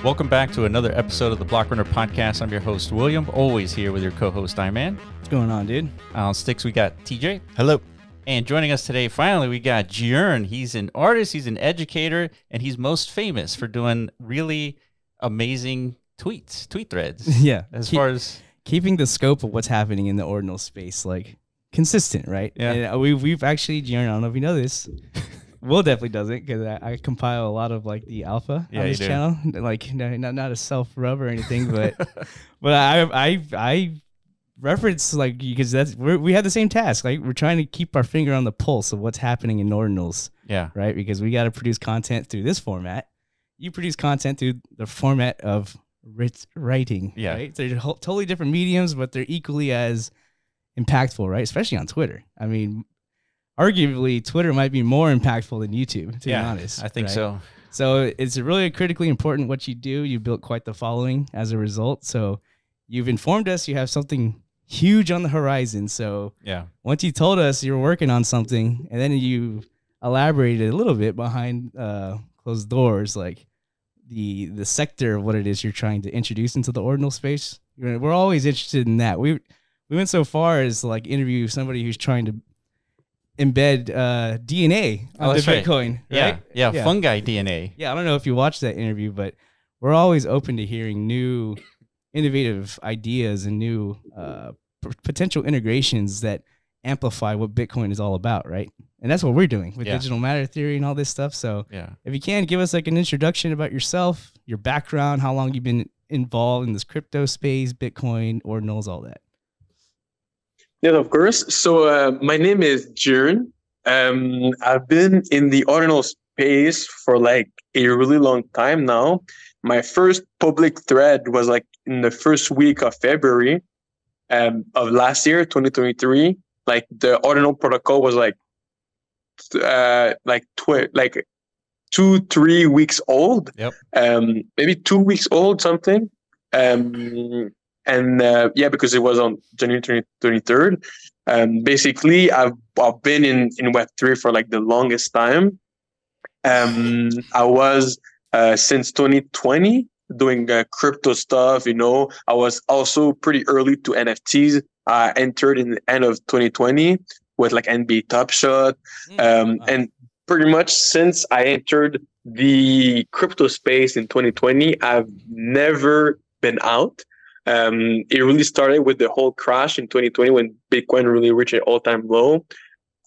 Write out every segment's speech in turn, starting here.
Welcome back to another episode of the Block Runner Podcast. I'm your host, William, always here with your co-host, Iman. What's going on, dude? On Sticks, we got TJ. Hello. And joining us today, finally, we got Jiurn. He's an artist, he's an educator, and he's most famous for doing really amazing tweet threads. Yeah. As far as keeping the scope of what's happening in the ordinal space, like, consistent, right? Yeah. And we've actually, Jiurn, I don't know if you know this, Will definitely doesn't, because I compile a lot of like the alpha on this channel. Like, not a self rub or anything, but I reference, like, because we have the same task. Like, we're trying to keep our finger on the pulse of what's happening in ordinals. Yeah. Right. Because we got to produce content through this format. You produce content through the format of writing. Yeah. Right. They're totally different mediums, but they're equally as impactful, right? Especially on Twitter. I mean, arguably, Twitter might be more impactful than YouTube, to be honest. I think right? so. So it's really critically important what you do. You built quite the following as a result. So you've informed us you have something huge on the horizon. So yeah, once you told us you were working on something, and then you elaborated a little bit behind closed doors, like the sector of what it is you're trying to introduce into the ordinal space, we're always interested in that. We went so far as like interview somebody who's trying to embed DNA on the Bitcoin. Right? Yeah, fungi DNA. Yeah, I don't know if you watched that interview, but we're always open to hearing new innovative ideas and new potential integrations that amplify what Bitcoin is all about, right? And that's what we're doing with digital matter theory and all this stuff. So if you can, give us like an introduction about yourself, your background, how long you've been involved in this crypto space, Bitcoin, ordinals, all that. Yes, of course. So my name is Jiurn. I've been in the ordinal space for like a really long time now. My first public thread was like in the first week of February of last year, 2023. Like the ordinal protocol was like 2-3 weeks old. Yep. Maybe 2 weeks old, something. Because it was on January 23rd. Basically, I've been in Web3 for like the longest time. I was since 2020 doing crypto stuff. You know, I was also pretty early to NFTs. I entered in the end of 2020 with like NBA Top Shot, and pretty much since I entered the crypto space in 2020, I've never been out. It really started with the whole crash in 2020 when Bitcoin really reached an all-time low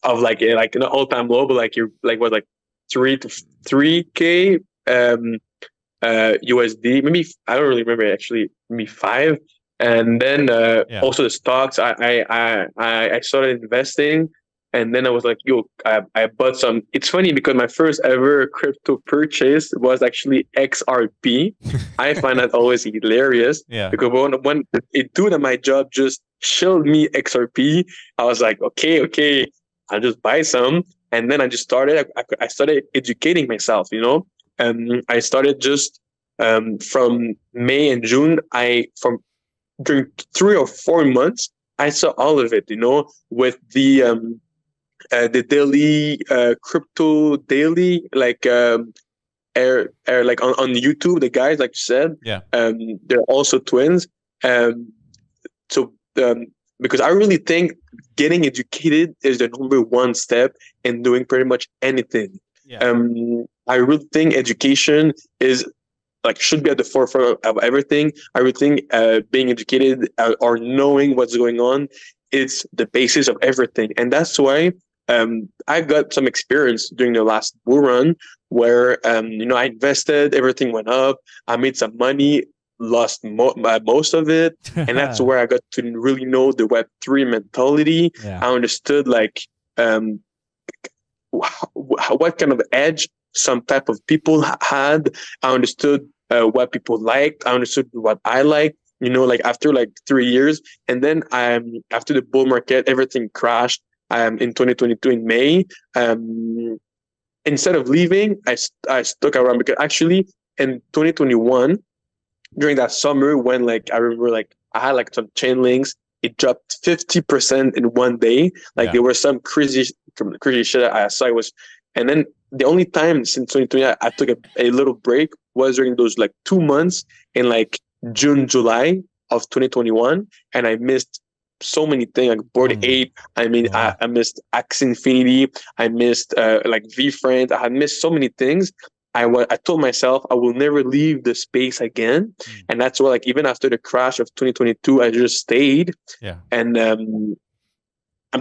of like not all-time low, but like you're like what, like 3K USD, maybe I don't really remember actually, maybe 5. And then also the stocks, I started investing. And then I was like, I bought some. It's funny because my first ever crypto purchase was actually XRP. I find that always hilarious. Yeah. Because when a dude at my job just shilled me XRP, I was like, okay, I'll just buy some. And then I just started. I started educating myself. You know, I started just from May and June. During 3 or 4 months, I saw all of it. You know, with the daily crypto daily, like like on YouTube, the guys, like you said, they're also twins. Because I really think getting educated is the number one step in doing pretty much anything. I really think education is should be at the forefront of everything. I really think being educated or knowing what's going on is the basis of everything, and that's why I got some experience during the last bull run where, I invested, everything went up, I made some money, lost most of it. And that's where I got to really know the Web3 mentality. I understood what kind of edge some type of people had. I understood what people liked. I understood what I liked. After 3 years. And then after the bull market, everything crashed. In 2022 in May, instead of leaving, I stuck around because actually in 2021, during that summer when I remember I had some chain links, it dropped 50% in one day. There was some crazy shit I saw. It was And then the only time since 2020 I took a little break was during those like 2 months in like June, July of 2021, and I missed so many things like Board 8. I mean, I missed Axie Infinity. I missed like VFriend. I had missed so many things. I told myself I will never leave the space again, and that's why like even after the crash of 2022, I just stayed. Yeah. And I'm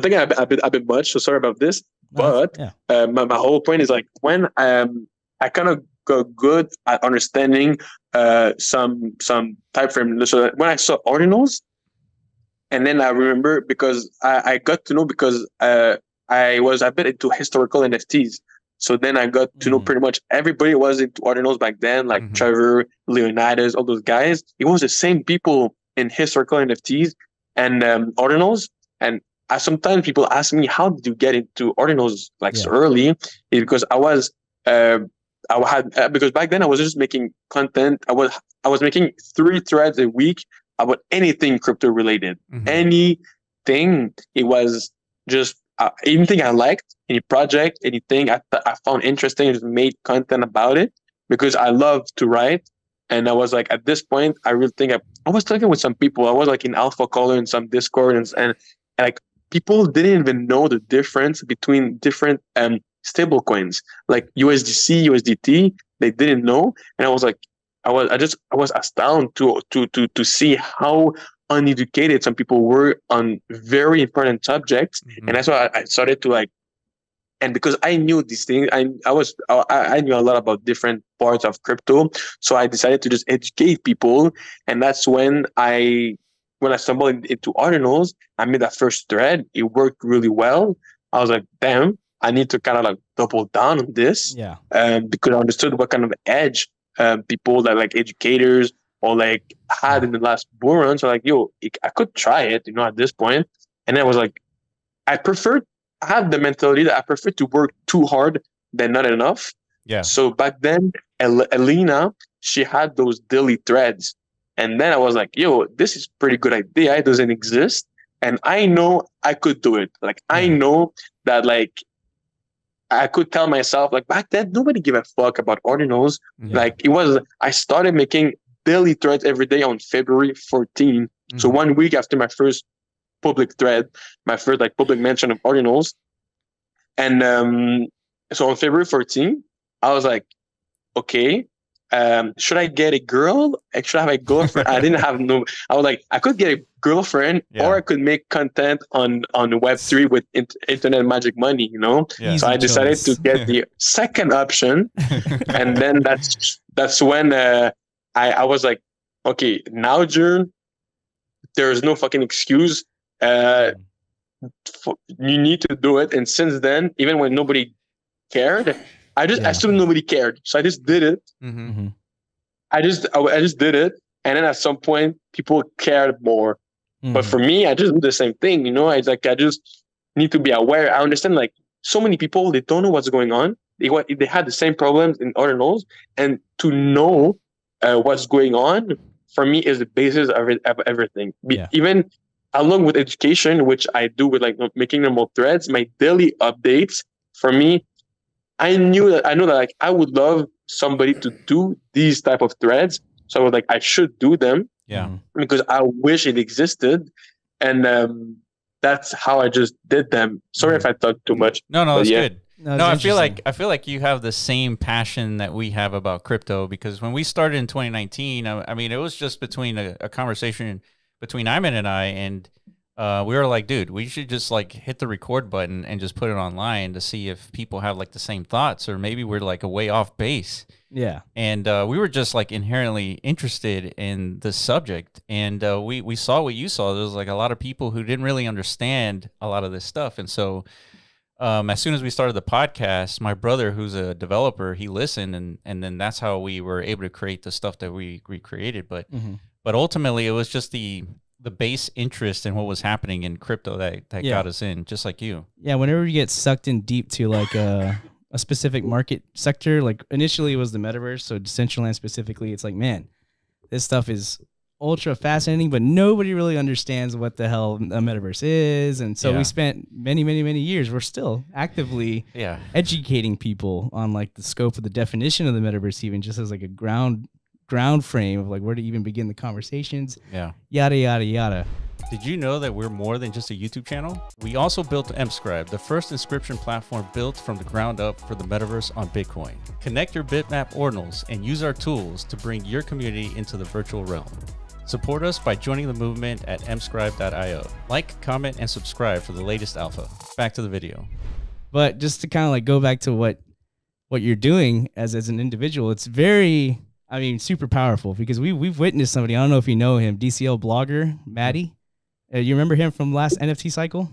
thinking a bit much, so sorry about this. But my whole point is like when I kind of got good at understanding some type frame. So when I saw ordinals, and then I remember because I got to know because I was a bit into historical NFTs. So then I got to know pretty much everybody was into ordinals back then, like Trevor, Leonidas, all those guys. It was the same people in historical NFTs and ordinals. And sometimes people ask me, how did you get into ordinals like so early? It's because because back then I was just making content. I was making 3 threads a week about anything crypto related. Anything. It was just anything I liked, any project, anything I found interesting, I just made content about it because I love to write. And I was like, at this point, I really think I was talking with some people. I was like in Alpha Color in some Discord and like people didn't even know the difference between different stable coins like USDC, USDT. They didn't know, and I was like, I was astounded to see how uneducated some people were on very important subjects, and that's why I started to like. And because I knew these things, I knew a lot about different parts of crypto, so I decided to just educate people, and that's when I stumbled into ordinals. I made that first thread. It worked really well. I was like, damn, I need to kind of like double down on this. Yeah. Because I understood what kind of edge people that like educators or like had in the last bull run. So like, yo, I could try it, at this point. And then I was like, I have the mentality that I prefer to work too hard than not enough. Yeah. So back then, Elena, she had those daily threads. And then I was like, yo, this is a pretty good idea. It doesn't exist. And I know I could do it. Like, I know that, like, I could tell myself, like, back then, nobody gave a fuck about ordinals. Yeah. Like, I started making daily threads every day on February 14. So 1 week after my first public thread, my first, like, public mention of ordinals. And so on February 14, I was like, okay, should I get a girl? Should I have a girlfriend? I was like, I could get a girlfriend, or I could make content on Web3 with internet magic money, Yeah. So I decided to get the second option. And then that's when I was like, okay, now, Jiurn, there's no fucking excuse. You need to do it. And since then, even when nobody cared, I assumed nobody cared. So I just did it. Mm-hmm. I just did it. And then at some point, people cared more. But for me, I just do the same thing. I just need to be aware. I understand, like, so many people, they don't know what's going on. They had the same problems in ordinals. And to know what's going on, for me, is the basis of everything. Even along with education, which I do with, like, making normal threads, my daily updates, for me, I know that like I would love somebody to do these type of threads. So I was like, I should do them. Yeah. Because I wish it existed. And that's how I just did them. Sorry if I talked too much. No, it's good. No, I feel like you have the same passion that we have about crypto, because when we started in 2019, I mean, it was just between a conversation between Iman and I, and we were like, dude, we should just like hit the record button and just put it online to see if people have like the same thoughts, or maybe we're like a way off base. Yeah. And we were just like inherently interested in the subject. And we saw what you saw. There was like a lot of people who didn't really understand a lot of this stuff. And so as soon as we started the podcast, my brother, who's a developer, he listened, and then that's how we were able to create the stuff that we created. But ultimately it was just the base interest in what was happening in crypto that got us in, just like you. Yeah, whenever you get sucked in deep to like a specific market sector, like initially it was the metaverse, so Decentraland specifically, it's like, man, this stuff is ultra fascinating, but nobody really understands what the hell a metaverse is. And so we spent many, many, many years. We're still actively educating people on like the scope of the definition of the metaverse, even just as like a ground frame of like where to even begin the conversations. Yada, yada, yada. Did you know that we're more than just a YouTube channel? We also built Mscribe, the first inscription platform built from the ground up for the metaverse on Bitcoin. Connect your Bitmap ordinals and use our tools to bring your community into the virtual realm. Support us by joining the movement at mscribe.io. Like, comment, and subscribe for the latest alpha. Back to the video. But just to kind of like go back to what you're doing as an individual, it's very, I mean, super powerful because we've witnessed somebody, I don't know if you know him, DCL blogger, Maddie. You remember him from last NFT cycle?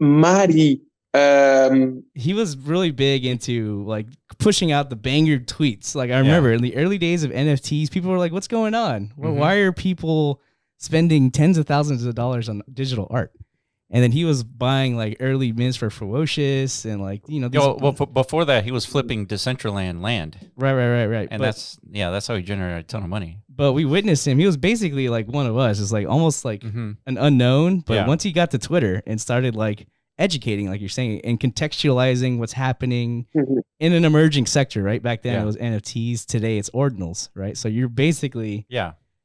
Maddie. He was really big into like pushing out the banger tweets. Like I remember in the early days of NFTs, people were like, what's going on? Why are people spending tens of thousands of dollars on digital art? And then he was buying like early mints for Ferocious and like, you know. Well, before that, he was flipping Decentraland land. Right. And that's how he generated a ton of money. But we witnessed him. He was basically like one of us. It's like almost like an unknown. But once he got to Twitter and started like educating, like you're saying, and contextualizing what's happening in an emerging sector, right? Back then it was NFTs. Today it's ordinals, right? So you're basically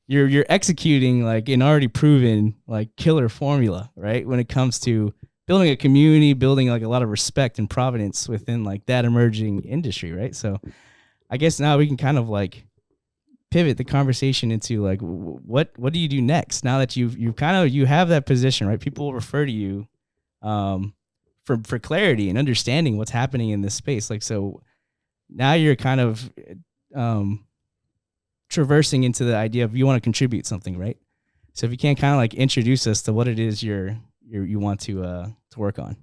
you're executing like an already proven like killer formula, right? When it comes to building a community, building like a lot of respect and provenance within like that emerging industry, right? So I guess now we can kind of like pivot the conversation into like what do you do next now that you have that position, right? People will refer to you for clarity and understanding what's happening in this space. Like, so now you're kind of traversing into the idea of you want to contribute something, right? So if you can kind of like introduce us to what it is you want to work on.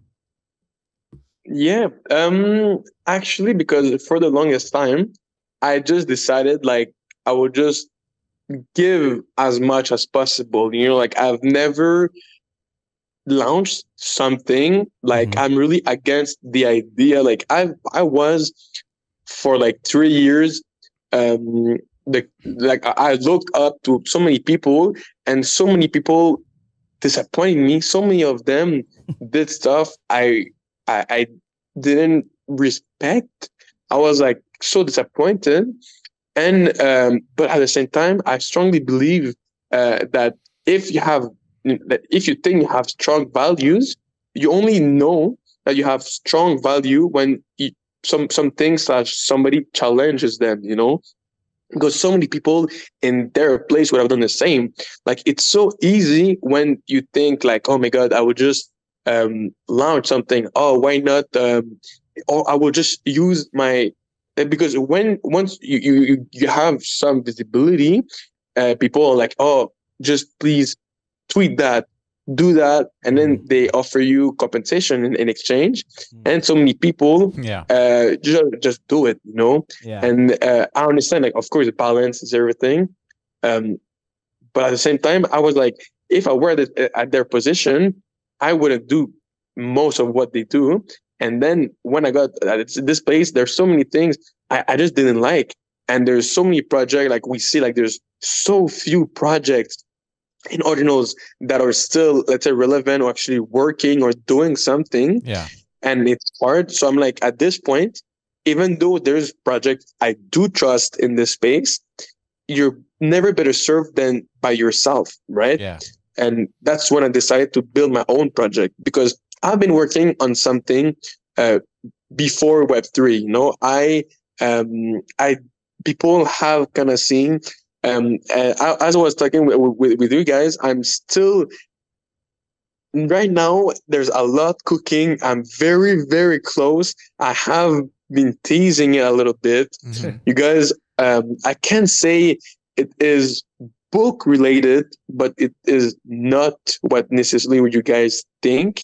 Yeah. Actually, because for the longest time, I just decided like I would just give as much as possible. You know, like I've never launched something like I'm really against the idea. Like I was for like 3 years. I looked up to so many people, and so many people disappointed me. So many of them did stuff I didn't respect. I was like so disappointed, and but at the same time, I strongly believe that if you think you have strong values, you only know that you have strong value when some things slash somebody challenges them. You know. Because so many people in their place would have done the same. Like it's so easy when you think like, oh my God, I would just launch something. Oh, why not? Or I will just use my, because once you have some visibility, people are like, oh, just please tweet that, do that, and then they offer you compensation in exchange. And so many people just do it, you know. And I understand, like, of course balance is everything, but at the same time I was like, if I were at their position, I wouldn't do most of what they do. And then when I got at this place, there's so many things I just didn't like, and there's so many projects, like we see, like there's so few projects in ordinals that are still, let's say, relevant or actually working or doing something. And it's hard. So I'm like, at this point, even though there's projects I do trust in this space, you're never better served than by yourself, right? And that's when I decided to build my own project, because I've been working on something before Web3. You know, people have kind of seen. As I was talking with you guys, I'm still right now. There's a lot cooking. I'm very, very close. I have been teasing it a little bit. You guys, I can't say it is book related, but it is not what necessarily what you guys think.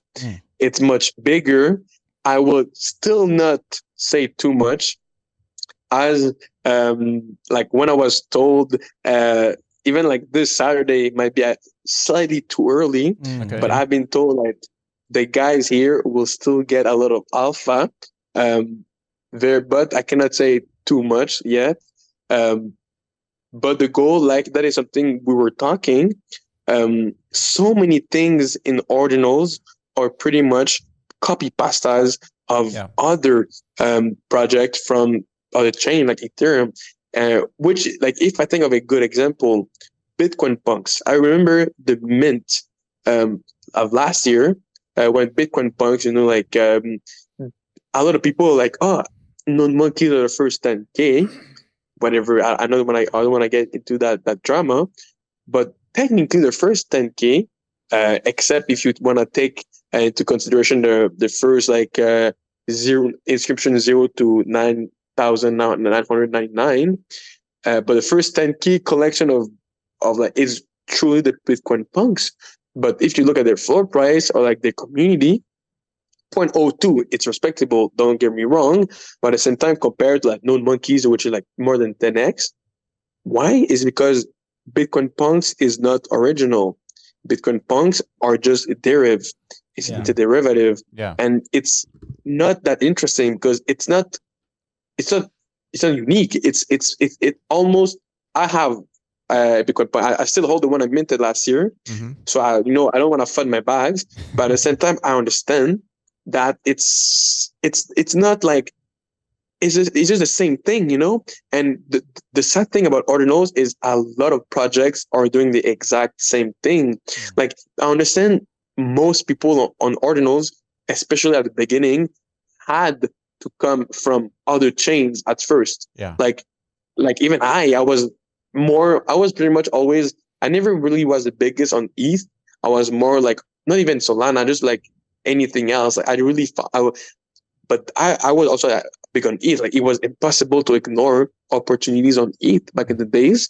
It's much bigger. I would still not say too much. As like when I was told, even like this Saturday might be slightly too early, but I've been told like the guys here will still get a lot of alpha there, but I cannot say too much yet. But the goal, like that is something we were talking. So many things in ordinals are pretty much copy pastas of other projects from other chain like Ethereum, which like if I think of a good example, Bitcoin punks. I remember the mint of last year when Bitcoin punks, like a lot of people are like, oh, no monkeys are the first 10K. Whatever. I know when I don't want to get into that drama, but technically the first 10K, except if you want to take into consideration the first like zero inscription 0 to 9,999, but the first 10K collection of like is truly the Bitcoin punks. But if you look at their floor price or like their community, 0.02, it's respectable, don't get me wrong, but at the same time compared to like known monkeys, which is like more than 10x. Why? Is because Bitcoin punks is not original. Bitcoin punks are just a derivative. It's a derivative, and it's not that interesting because it's not unique. It almost. I have Bitcoin punk. I still hold the one I minted last year, so I don't want to fund my bags, but at the same time I understand that it's not like it's just the same thing, and the sad thing about ordinals is a lot of projects are doing the exact same thing. Like I understand most people on ordinals, especially at the beginning, had to come from other chains at first. Like even I was pretty much always, I never really was the biggest on ETH. I was more like not even Solana, just like anything else. Like I really but I was also big on ETH. Like it was impossible to ignore opportunities on ETH back in the days.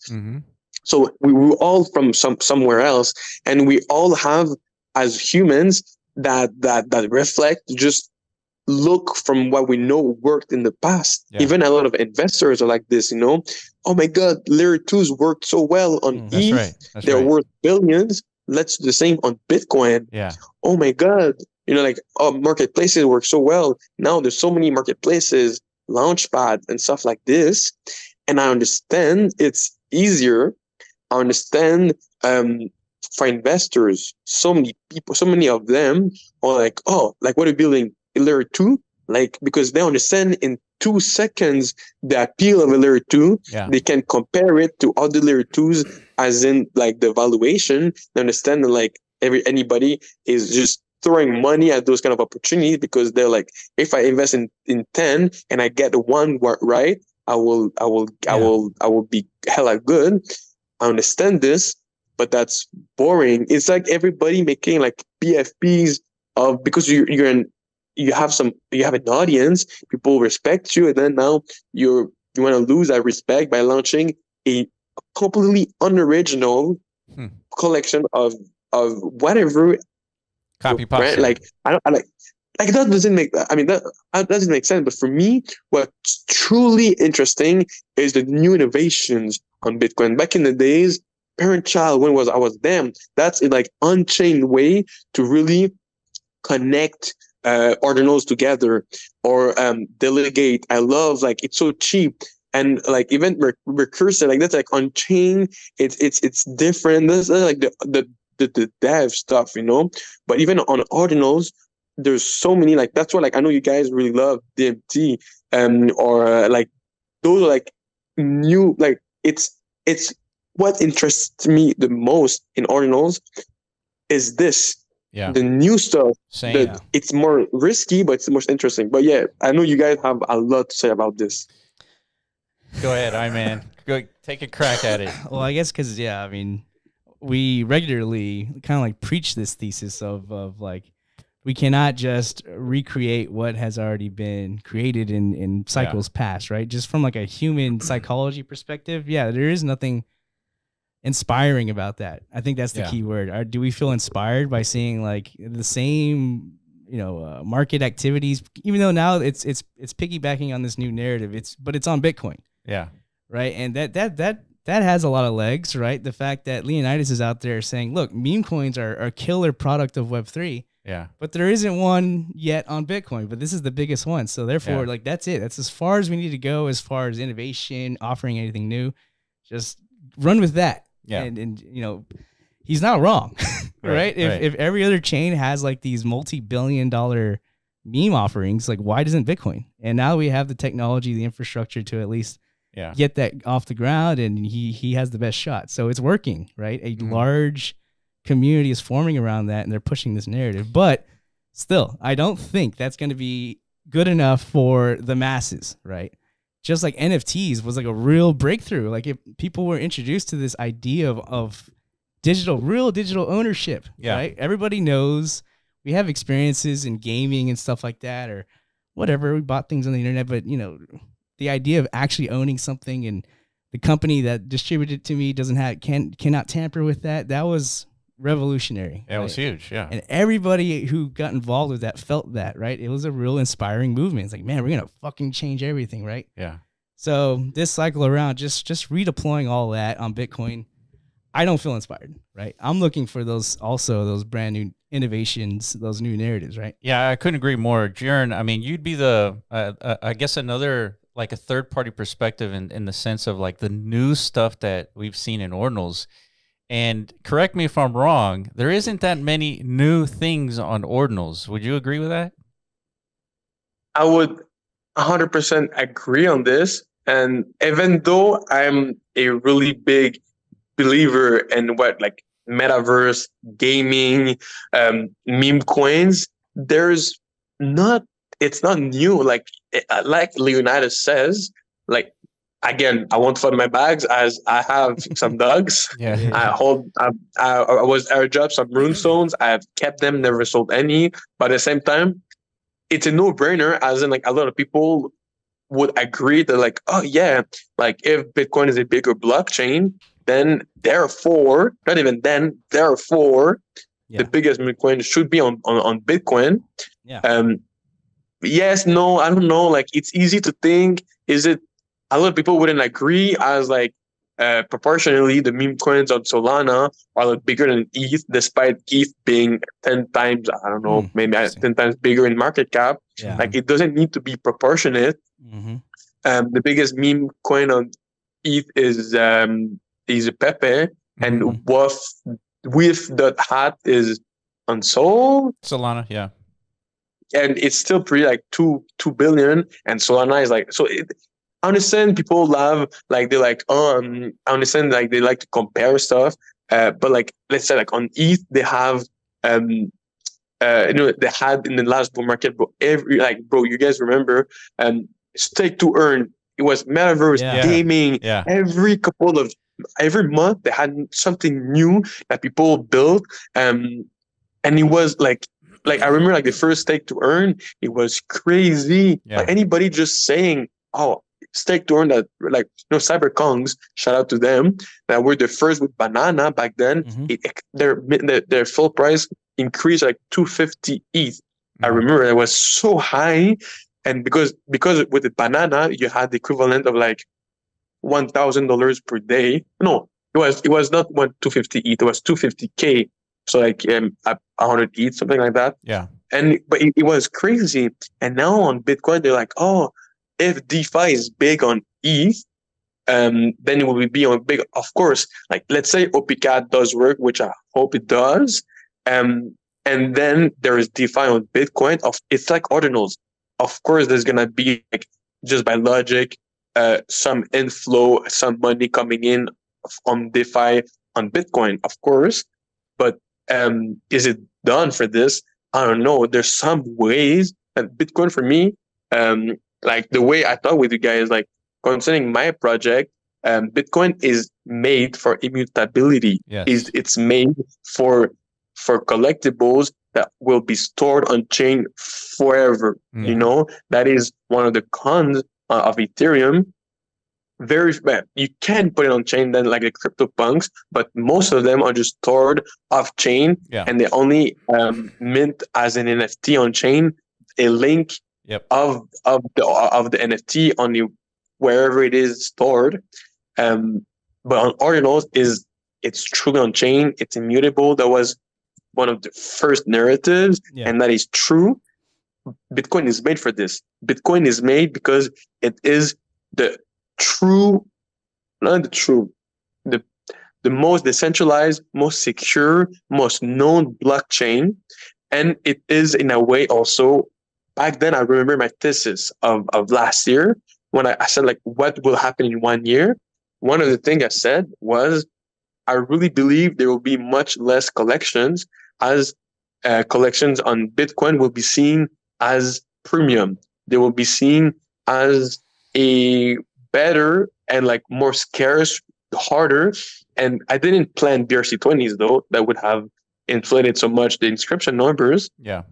So we were all from somewhere else, and we all have as humans that reflect, just look from what we know worked in the past. Even a lot of investors are like this, oh my god, layer 2s worked so well on ETH. They're worth billions. Let's do the same on Bitcoin. Oh my god, like, oh, marketplaces work so well. Now there's so many marketplaces, Launchpad and stuff like this. And I understand it's easier. I understand for investors, so many people, so many of them are like, oh, like what are you building? A layer 2? Like, because they understand in 2 seconds the appeal of a layer 2. They can compare it to other layer 2s, as in like the valuation. They understand that like anybody is just throwing money at those kind of opportunities, because they're like, if I invest in 10 and I get one right, I will be hella good. I understand this, but that's boring. It's like everybody making like PFPs of, because you have an audience, people respect you, and then now you want to lose that respect by launching a completely unoriginal collection of whatever copy pasta. Like I like that doesn't make. I mean that doesn't make sense. But for me, what's truly interesting is the new innovations on Bitcoin. Back in the days, parent-child, I was damn. That's a like unchained way to really connect ordinals together, or delegate. I love, like, it's so cheap. And like even recursive, like that's like on chain. It's different. That's like the dev stuff, But even on ordinals, there's so many, like, that's why, like, I know you guys really love DMT, or like those are like new, like it's what interests me the most in ordinals is this. The new stuff. It's more risky, but it's the most interesting. But yeah, I know you guys have a lot to say about this. Go ahead, man. Go take a crack at it. Well, I guess because I mean, we regularly kind of like preach this thesis of like, we cannot just recreate what has already been created in cycles past, right? Just from like a human psychology perspective, there is nothing inspiring about that. I think that's the key word. Do we feel inspired by seeing like the same, market activities, even though now it's piggybacking on this new narrative, but it's on Bitcoin. Right. And that has a lot of legs, right? The fact that Leonidas is out there saying, look, meme coins are a killer product of Web3. But there isn't one yet on Bitcoin, but this is the biggest one. So therefore, like, that's it. That's as far as we need to go as far as innovation, offering anything new. Just run with that. Yeah. And you know, he's not wrong, right? If every other chain has like these multi-billion-dollar meme offerings, like why doesn't Bitcoin? And now we have the technology, the infrastructure to at least get that off the ground, and he has the best shot. So it's working, right? A large community is forming around that, and they're pushing this narrative. But still, I don't think that's going to be good enough for the masses, right? Just like NFTs was like a real breakthrough. Like if people were introduced to this idea of real digital ownership, right? Everybody knows we have experiences in gaming and stuff like that, or whatever. We bought things on the internet, but you know, the idea of actually owning something and the company that distributed it to me cannot tamper with that. That was revolutionary. It was huge. Yeah. And everybody who got involved with that felt that, right? It was a real inspiring movement. It's like, man, we're going to fucking change everything, right? Yeah. So this cycle around, just redeploying all that on Bitcoin, I don't feel inspired, right? I'm looking for those brand new innovations, those new narratives, right? Yeah, I couldn't agree more. Jiurn, I mean, you'd be the, I guess another, like a third party perspective in the sense of like the new stuff that we've seen in Ordinals. And correct me if I'm wrong, there isn't that many new things on Ordinals. Would you agree with that? I would 100% agree on this. And even though I'm a really big believer in what like metaverse, gaming, meme coins, it's not new. Like Leonidas says, like, again, I won't fund my bags as I have some dogs. I was airdropped some runestones. I have kept them, never sold any. But at the same time, it's a no-brainer, as in like a lot of people would agree that like, oh yeah, like if Bitcoin is a bigger blockchain, then therefore, not even then, therefore, the biggest meme coin should be on Bitcoin. Yes, no, I don't know. Like it's easy to think, is it? A lot of people wouldn't agree, as like proportionally the meme coins on Solana are a lot bigger than ETH, despite ETH being 10 times, I don't know, maybe 10 times bigger in market cap. Like it doesn't need to be proportionate. The biggest meme coin on ETH is a Pepe, and with that hat is on Solana, yeah. And it's still pretty like 2 billion, and Solana is like, so I understand people love, like they're like, I understand like they like to compare stuff, but like let's say like on ETH they have they had in the last bull market, bro, you guys remember stake to earn, it was metaverse gaming, every month they had something new that people built, and it was like I remember like the first stake to earn, it was crazy. Like anybody just saying, oh, stake to earn, that like CyberKongs, shout out to them, that were the first with banana back then. Their full price increased like 250 ETH. I remember it was so high, and because with the banana you had the equivalent of like $1,000 per day. No, it was not 250 ETH, it was 250K. So like 100 ETH, something like that. Yeah. But it was crazy. And now on Bitcoin, they're like, oh, if DeFi is big on ETH, then it will be on big. Of course, like let's say copycat does work, which I hope it does. And then there is DeFi on Bitcoin. It's like Ordinals. Of course, there's gonna be like just by logic, some inflow, some money coming in on DeFi on Bitcoin, of course. But is it done for this? I don't know. There's some ways that Bitcoin for me, like the way I talk with you guys, like concerning my project, Bitcoin is made for immutability. It's made for collectibles that will be stored on chain forever. You know, that is one of the cons of Ethereum. Very bad. You can put it on chain then like the CryptoPunks, but most of them are just stored off chain, and they only mint as an NFT on chain a link of the NFT on wherever it is stored. But on Ordinals it's truly on chain. It's immutable. That was one of the first narratives, and that is true. Bitcoin is made for this. Bitcoin is made because it is the the most decentralized, most secure, most known blockchain. And it is in a way also, back then I remember my thesis of last year when I said like what will happen in 1 year. One of the things I said was I really believe there will be much less collections as collections on Bitcoin will be seen as premium. They will be seen as a better and like more scarce, harder. And I didn't plan BRC20s though, that would have inflated so much the inscription numbers. Yeah.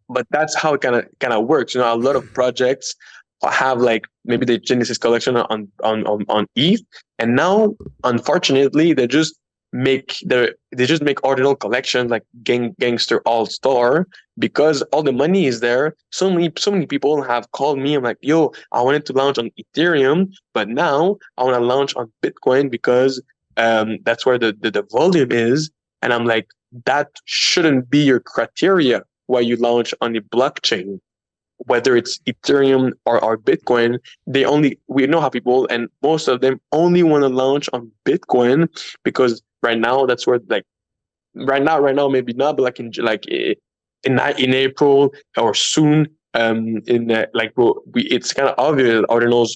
But that's how it kind of works. A lot of projects have like maybe the Genesis collection on ETH, and now unfortunately they just make ordinal collections like Gangster All Star because all the money is there. So many people have called me. I'm like, yo, I wanted to launch on Ethereum, but now I want to launch on Bitcoin because that's where the volume is. And I'm like, that shouldn't be your criteria why you launch on the blockchain. Whether it's Ethereum or Bitcoin, we know how people, and most of them only want to launch on Bitcoin because right now that's where like right now maybe not, but in April or soon it's kind of obvious ordinals,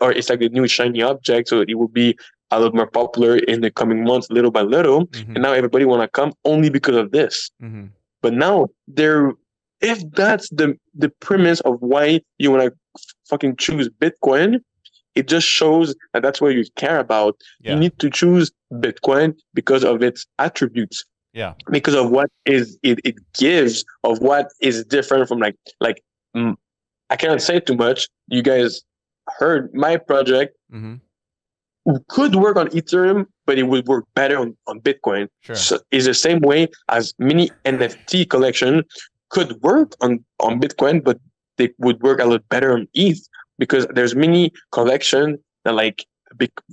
or it's like the new shiny object, so it will be a little more popular in the coming months, little by little. Mm-hmm. And now everybody want to come only because of this. Mm-hmm. But now if that's the premise of why you want to fucking choose Bitcoin, it just shows that that's what you care about. Yeah. You need to choose Bitcoin because of its attributes. Yeah. Because of what it gives, of what is different from I cannot say too much. You guys heard my project could work on Ethereum, but it would work better on Bitcoin. Sure. So it's the same way as many NFT collection could work on Bitcoin, but they would work a lot better on ETH because there's many collections that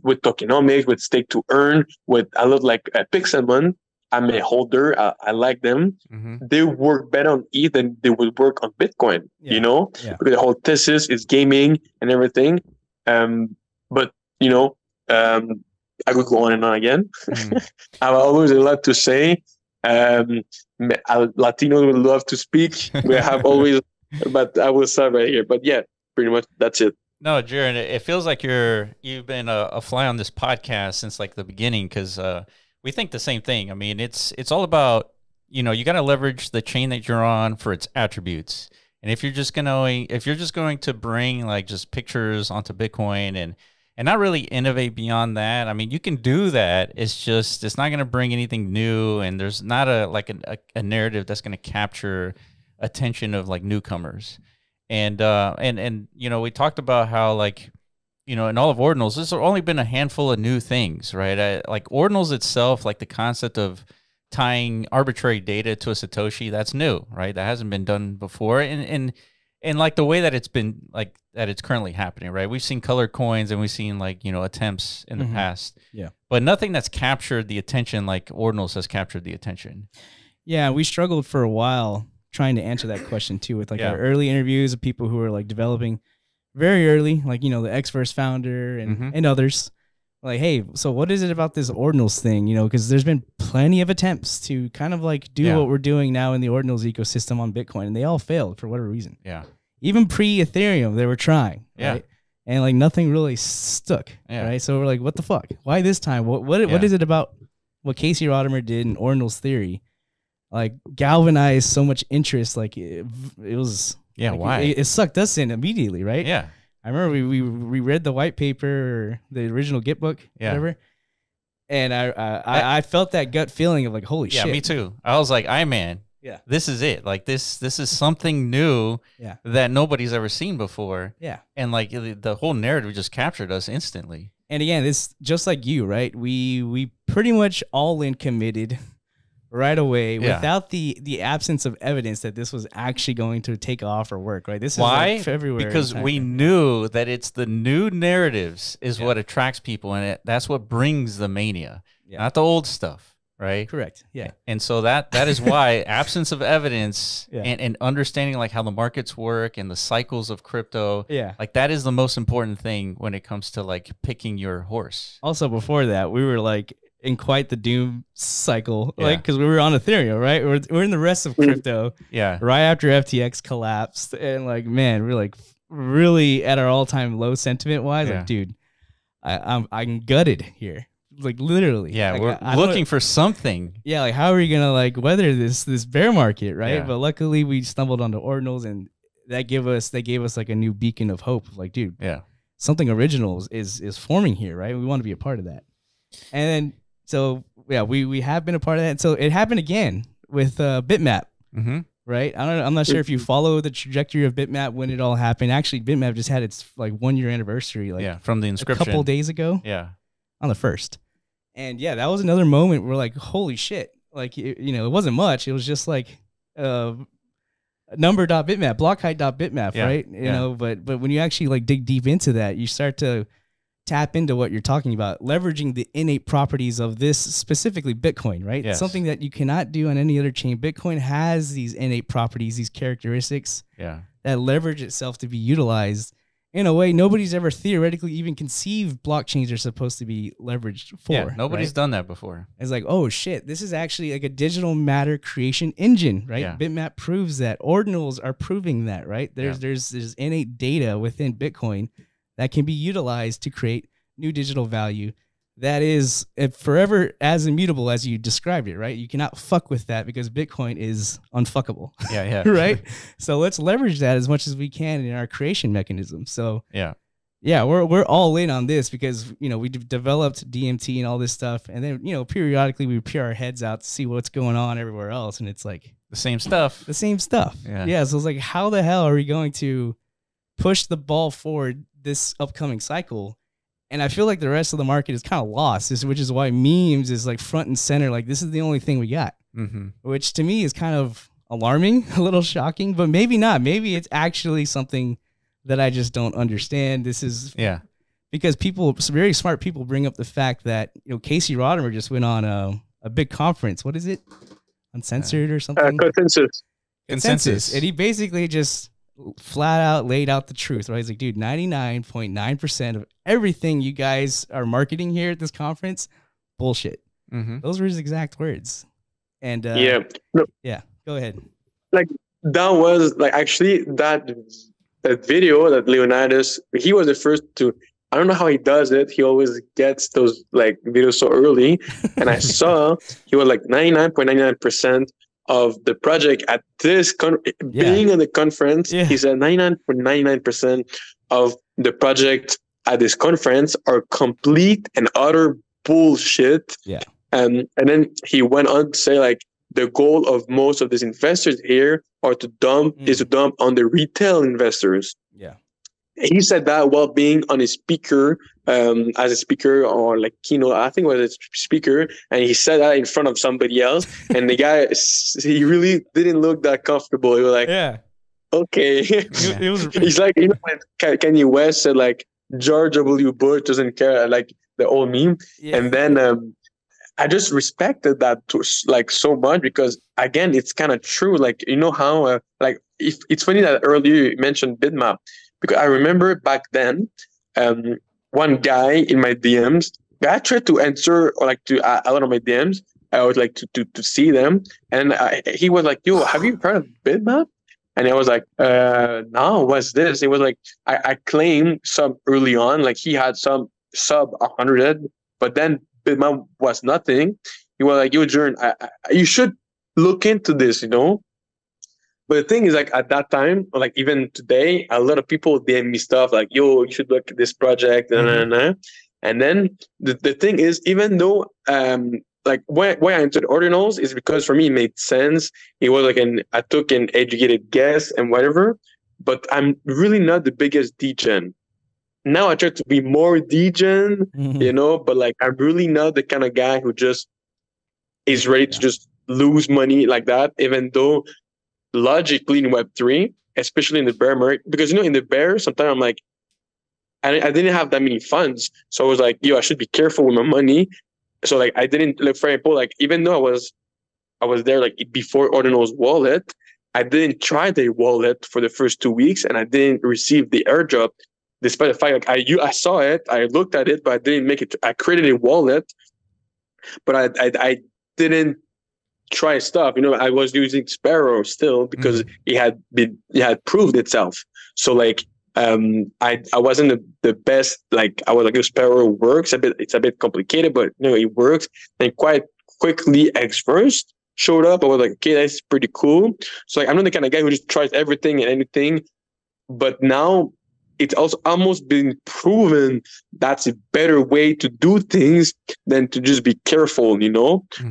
with tokenomics, with stake to earn, with a lot like Pixelmon. I'm a holder. I like them. Mm-hmm. They work better on ETH than they would work on Bitcoin. Yeah. Because the whole thesis is gaming and everything. But I could go on and on again. Mm-hmm. I have always a lot to say. Latinos would love to speak. We have always, but I will start right here. But yeah, pretty much that's it. No, Jiurn, it feels like you've been a fly on this podcast since like the beginning because we think the same thing. I mean, it's all about you got to leverage the chain that you're on for its attributes. And if you're just going to bring like just pictures onto Bitcoin and not really innovate beyond that, I mean, you can do that. It's not going to bring anything new, and there's not a narrative that's going to capture attention of like newcomers. And we talked about how in all of Ordinals, there's only been a handful of new things, right? Like Ordinals itself, like the concept of tying arbitrary data to a Satoshi, that's new, right? That hasn't been done before. And like the way that it's been like that it's currently happening, right? We've seen colored coins and we've seen attempts in the past. Yeah. But nothing that's captured the attention like Ordinals has captured the attention. Yeah, we struggled for a while trying to answer that question too with our early interviews of people who were like developing very early, like the Xverse founder and others. Like, hey, so what is it about this Ordinals thing? Because there's been plenty of attempts to kind of like do what we're doing now in the Ordinals ecosystem on Bitcoin, and they all failed for whatever reason. Yeah. Even pre-Ethereum, they were trying. Yeah. Right? And like nothing really stuck. Yeah. Right. So we're like, what the fuck? Why this time? What is it about what Casey Rodimer did in Ordinals theory? Like galvanized so much interest. Like it was. Yeah. Like, why? It sucked us in immediately. Right. Yeah. I remember we read the white paper, or the original Git book, whatever, and I felt that gut feeling of like, holy shit. Yeah, me too. I was like, man, this is it. Like this is something new that nobody's ever seen before. Yeah, and like the whole narrative just captured us instantly. And again, it's just like you, right? We pretty much all in committed right away without the absence of evidence that this was actually going to take off or work, right? This is like February. Because we knew that it's the new narratives is what attracts people, and that's what brings the mania, not the old stuff, right? Correct. Yeah. And so that is why absence of evidence and understanding like how the markets work and the cycles of crypto, like that is the most important thing when it comes to like picking your horse. Also, before that, we were like, in quite the doom cycle, Yeah. like because we were on Ethereum, right? We're in the rest of crypto, Yeah. right after FTX collapsed, and like, man, we're like really at our all-time low sentiment wise. Yeah. Like, dude, I'm gutted here, like literally. Yeah, like, we're I don't- looking for something. Yeah, like how are we gonna like weather this bear market, right? Yeah. But luckily we stumbled onto ordinals, and they gave us like a new beacon of hope. Like, dude, Yeah. something original is forming here, right? We want to be a part of that. And then so yeah, we have been a part of that. And so it happened again with Bitmap, Mm-hmm. right? I'm not sure if you follow the trajectory of Bitmap when it all happened. Actually, Bitmap just had its like 1 year anniversary, like Yeah, from the a inscription. couple days ago Yeah. on the 1st. And yeah, that was another moment where like, holy shit, like it wasn't much. It was just like number.bitmap, block height.bitmap, Yeah, right? yeah. Know, but when you actually like dig deep into that, you start to tap into what you're talking about, leveraging the innate properties of this, specifically Bitcoin, right? Yes. Something that you cannot do on any other chain. Bitcoin has these innate properties, these characteristics Yeah. that leverage itself to be utilized in a way nobody's ever theoretically even conceived blockchains are supposed to be leveraged for. Yeah. Nobody's right? done that before. It's like, oh shit, this is actually like a digital matter creation engine, right? Yeah. Bitmap proves that. Ordinals are proving that, right? There's innate data within Bitcoin that can be utilized to create new digital value that is forever as immutable as you described it, right? You cannot fuck with that because Bitcoin is unfuckable. Yeah. Yeah. Right? So let's leverage that as much as we can in our creation mechanism. So Yeah. yeah, we're all in on this because we developed DMT and all this stuff, and then periodically we peer our heads out to see what's going on everywhere else, and it's like The same stuff. the same stuff. Yeah. So it's like, how the hell are we going to push the ball forward this upcoming cycle? And I feel like the rest of the market is kind of lost, which is why memes is like front and center. Like, this is the only thing we got, Mm-hmm. which to me is kind of alarming, a little shocking, but maybe not. Maybe it's actually something that I just don't understand. This is Yeah. because very smart people bring up the fact that, Casey Rodimer just went on a big conference. What is it? Uncensored or something? Consensus. And he basically just flat out laid out the truth, right? He's like, dude, 99.9% of everything you guys are marketing here at this conference, bullshit. Mm-hmm. Those were his exact words. And Yeah. No, yeah, go ahead. like that was like actually that video that Leonidas, he was the first to. I don't know how he does it. He always gets those like videos so early, and I saw he was like 99.99% of the project at this being in the conference. Yeah. He said 99.99% of the project at this conference are complete and utter bullshit. Yeah. And then he went on to say like the goal of most of these investors here are to dump on the retail investors. Yeah. He said that while being on a speaker, as a speaker or like keynote, I think it was a speaker, and he said that in front of somebody else, and the guy, he really didn't look that comfortable. He was like, Yeah. okay. It was He's like, when Kanye West said like George W. Bush doesn't care, like the old meme, yeah. and then I just respected that like so much because again, it's kind of true. Like how like if it's funny that earlier you mentioned Bitmap. Because I remember back then, one guy in my DMs, I tried to answer or like to a lot of my DMs. I would like to see them, and he was like, "Yo, have you heard of Bitmap?" And I was like, "No, what's this?" It was like I claimed some early on, like he had some sub 100, but then Bitmap was nothing. He was like, "Yo, Jiurn, you should look into this," But the thing is, like at that time, or like even today, a lot of people DM me stuff like, "Yo, you should look at this project," and then the thing is, even though like why I entered Ordinals is because for me it made sense. It was like I took an educated guess and whatever, but I'm really not the biggest degen. Now I try to be more degen, but like I'm really not the kind of guy who just is ready to just lose money like that, even though logically in Web3, especially in the bear market, because in the bear, sometimes I'm like, I didn't have that many funds, so I was like, yo, I should be careful with my money. So like I didn't, like for example, like even though I was there like before Ordinals wallet, I didn't try the wallet for the first 2 weeks, and I didn't receive the airdrop, despite the fact like I saw it, I looked at it, but I didn't make it. I created a wallet but I didn't try stuff. I was using Sparrow still because it had proved itself. So like I wasn't the best. Like I was like, Sparrow works a bit. It's a bit complicated, but it works. And quite quickly, X first showed up. I was like, okay, that's pretty cool. So like I'm not the kind of guy who just tries everything and anything. But now it's also almost been proven that's a better way to do things than to just be careful,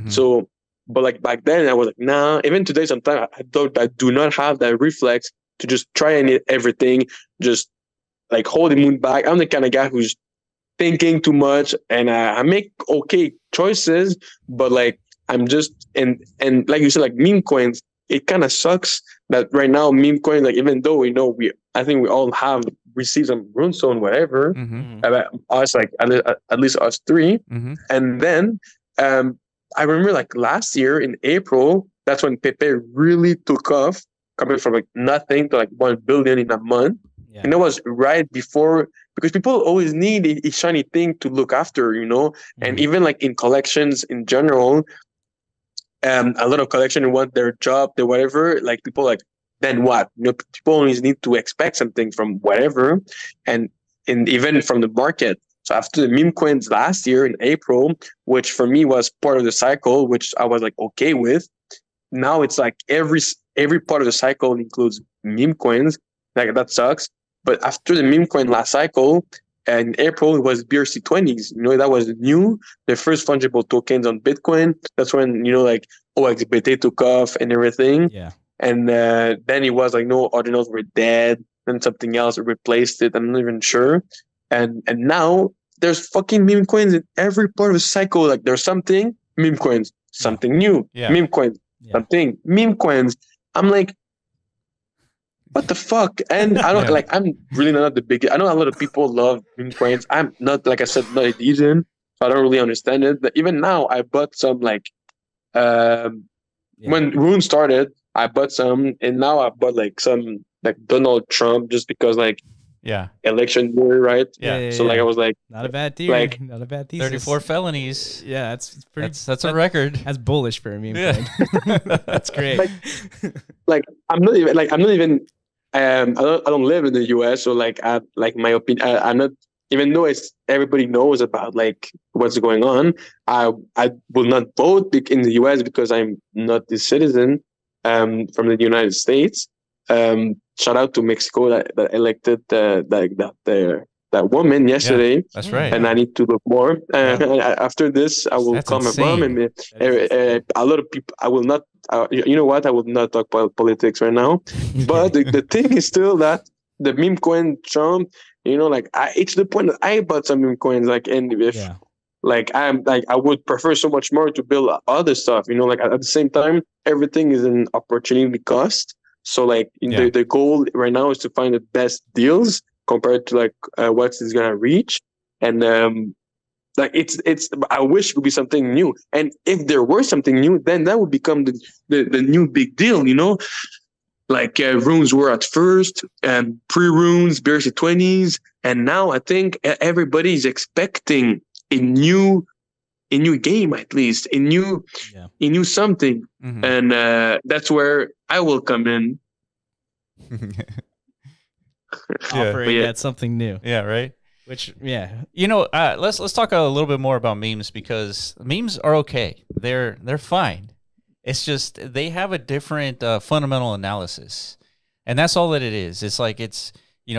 So, but like back then, I was like, nah. Even today, sometimes I do not have that reflex to just try everything, just like hold the moon back. I'm the kind of guy who's thinking too much, and I make okay choices, but like I'm just and like you said, like meme coins, it kind of sucks that right now meme coins, like even though I think we all have received some runestone, whatever, us like at least us three, and then I remember like last year in April, that's when Pepe really took off, coming from like nothing to like 1 billion in a month. Yeah. And that was right before, because people always need a shiny thing to look after, and even like in collections in general, a lot of collection want their job, their whatever, like people like, then what? People always need to expect something from whatever, and even from the market. So after the meme coins last year in April, which for me was part of the cycle, which I was like okay with, now it's like every part of the cycle includes meme coins. Like that sucks. But after the meme coin last cycle, in April, it was BRC20s. That was new, the first fungible tokens on Bitcoin. That's when, like OXBT took off and everything. Yeah. And then it was like, no, ordinals were dead. Then something else replaced it. I'm not even sure. And now there's fucking meme coins in every part of the cycle. Like there's something, meme coins, something new, meme coins, something, meme coins. I'm like, what the fuck? And I don't like, I'm really not the biggest. I know a lot of people love meme coins. I'm not, like I said, not a decent, so I don't really understand it. But even now, I bought some like, when Rune started, I bought some, and now I bought like some like Donald Trump just because like, election year, right? So like I was like, not a bad theory, like not a bad thesis. 34 felonies. Yeah, that's pretty. That's a record. That's bullish for a meme coin. That's great. Like I'm not even. I don't live in the US, so like my opinion. I'm not, even though everybody knows about like what's going on. I will not vote in the US because I'm not a citizen from the United States. Shout out to Mexico that elected that woman yesterday. Yeah, that's right. And I need to look more. After this, I will call my mom and a lot of people. I will not. You know what? I will not talk about politics right now. But the thing is still that the meme coin Trump. Like it's the point that I bought some meme coins. Like, and if like I'm like I would prefer so much more to build other stuff. Like at the same time, everything is an opportunity cost. So like the goal right now is to find the best deals compared to like what it's gonna reach, and like it's I wish it could be something new. And if there were something new, then that would become the new big deal. Like runes were at first, and pre-runes, BRC20s, and now I think everybody's expecting a new game, at least a new something, and that's where I will come in. Offering that something new. Yeah, right. Which let's talk a little bit more about memes, because memes are okay. They're fine. It's just they have a different fundamental analysis, and that's all that it is. It's like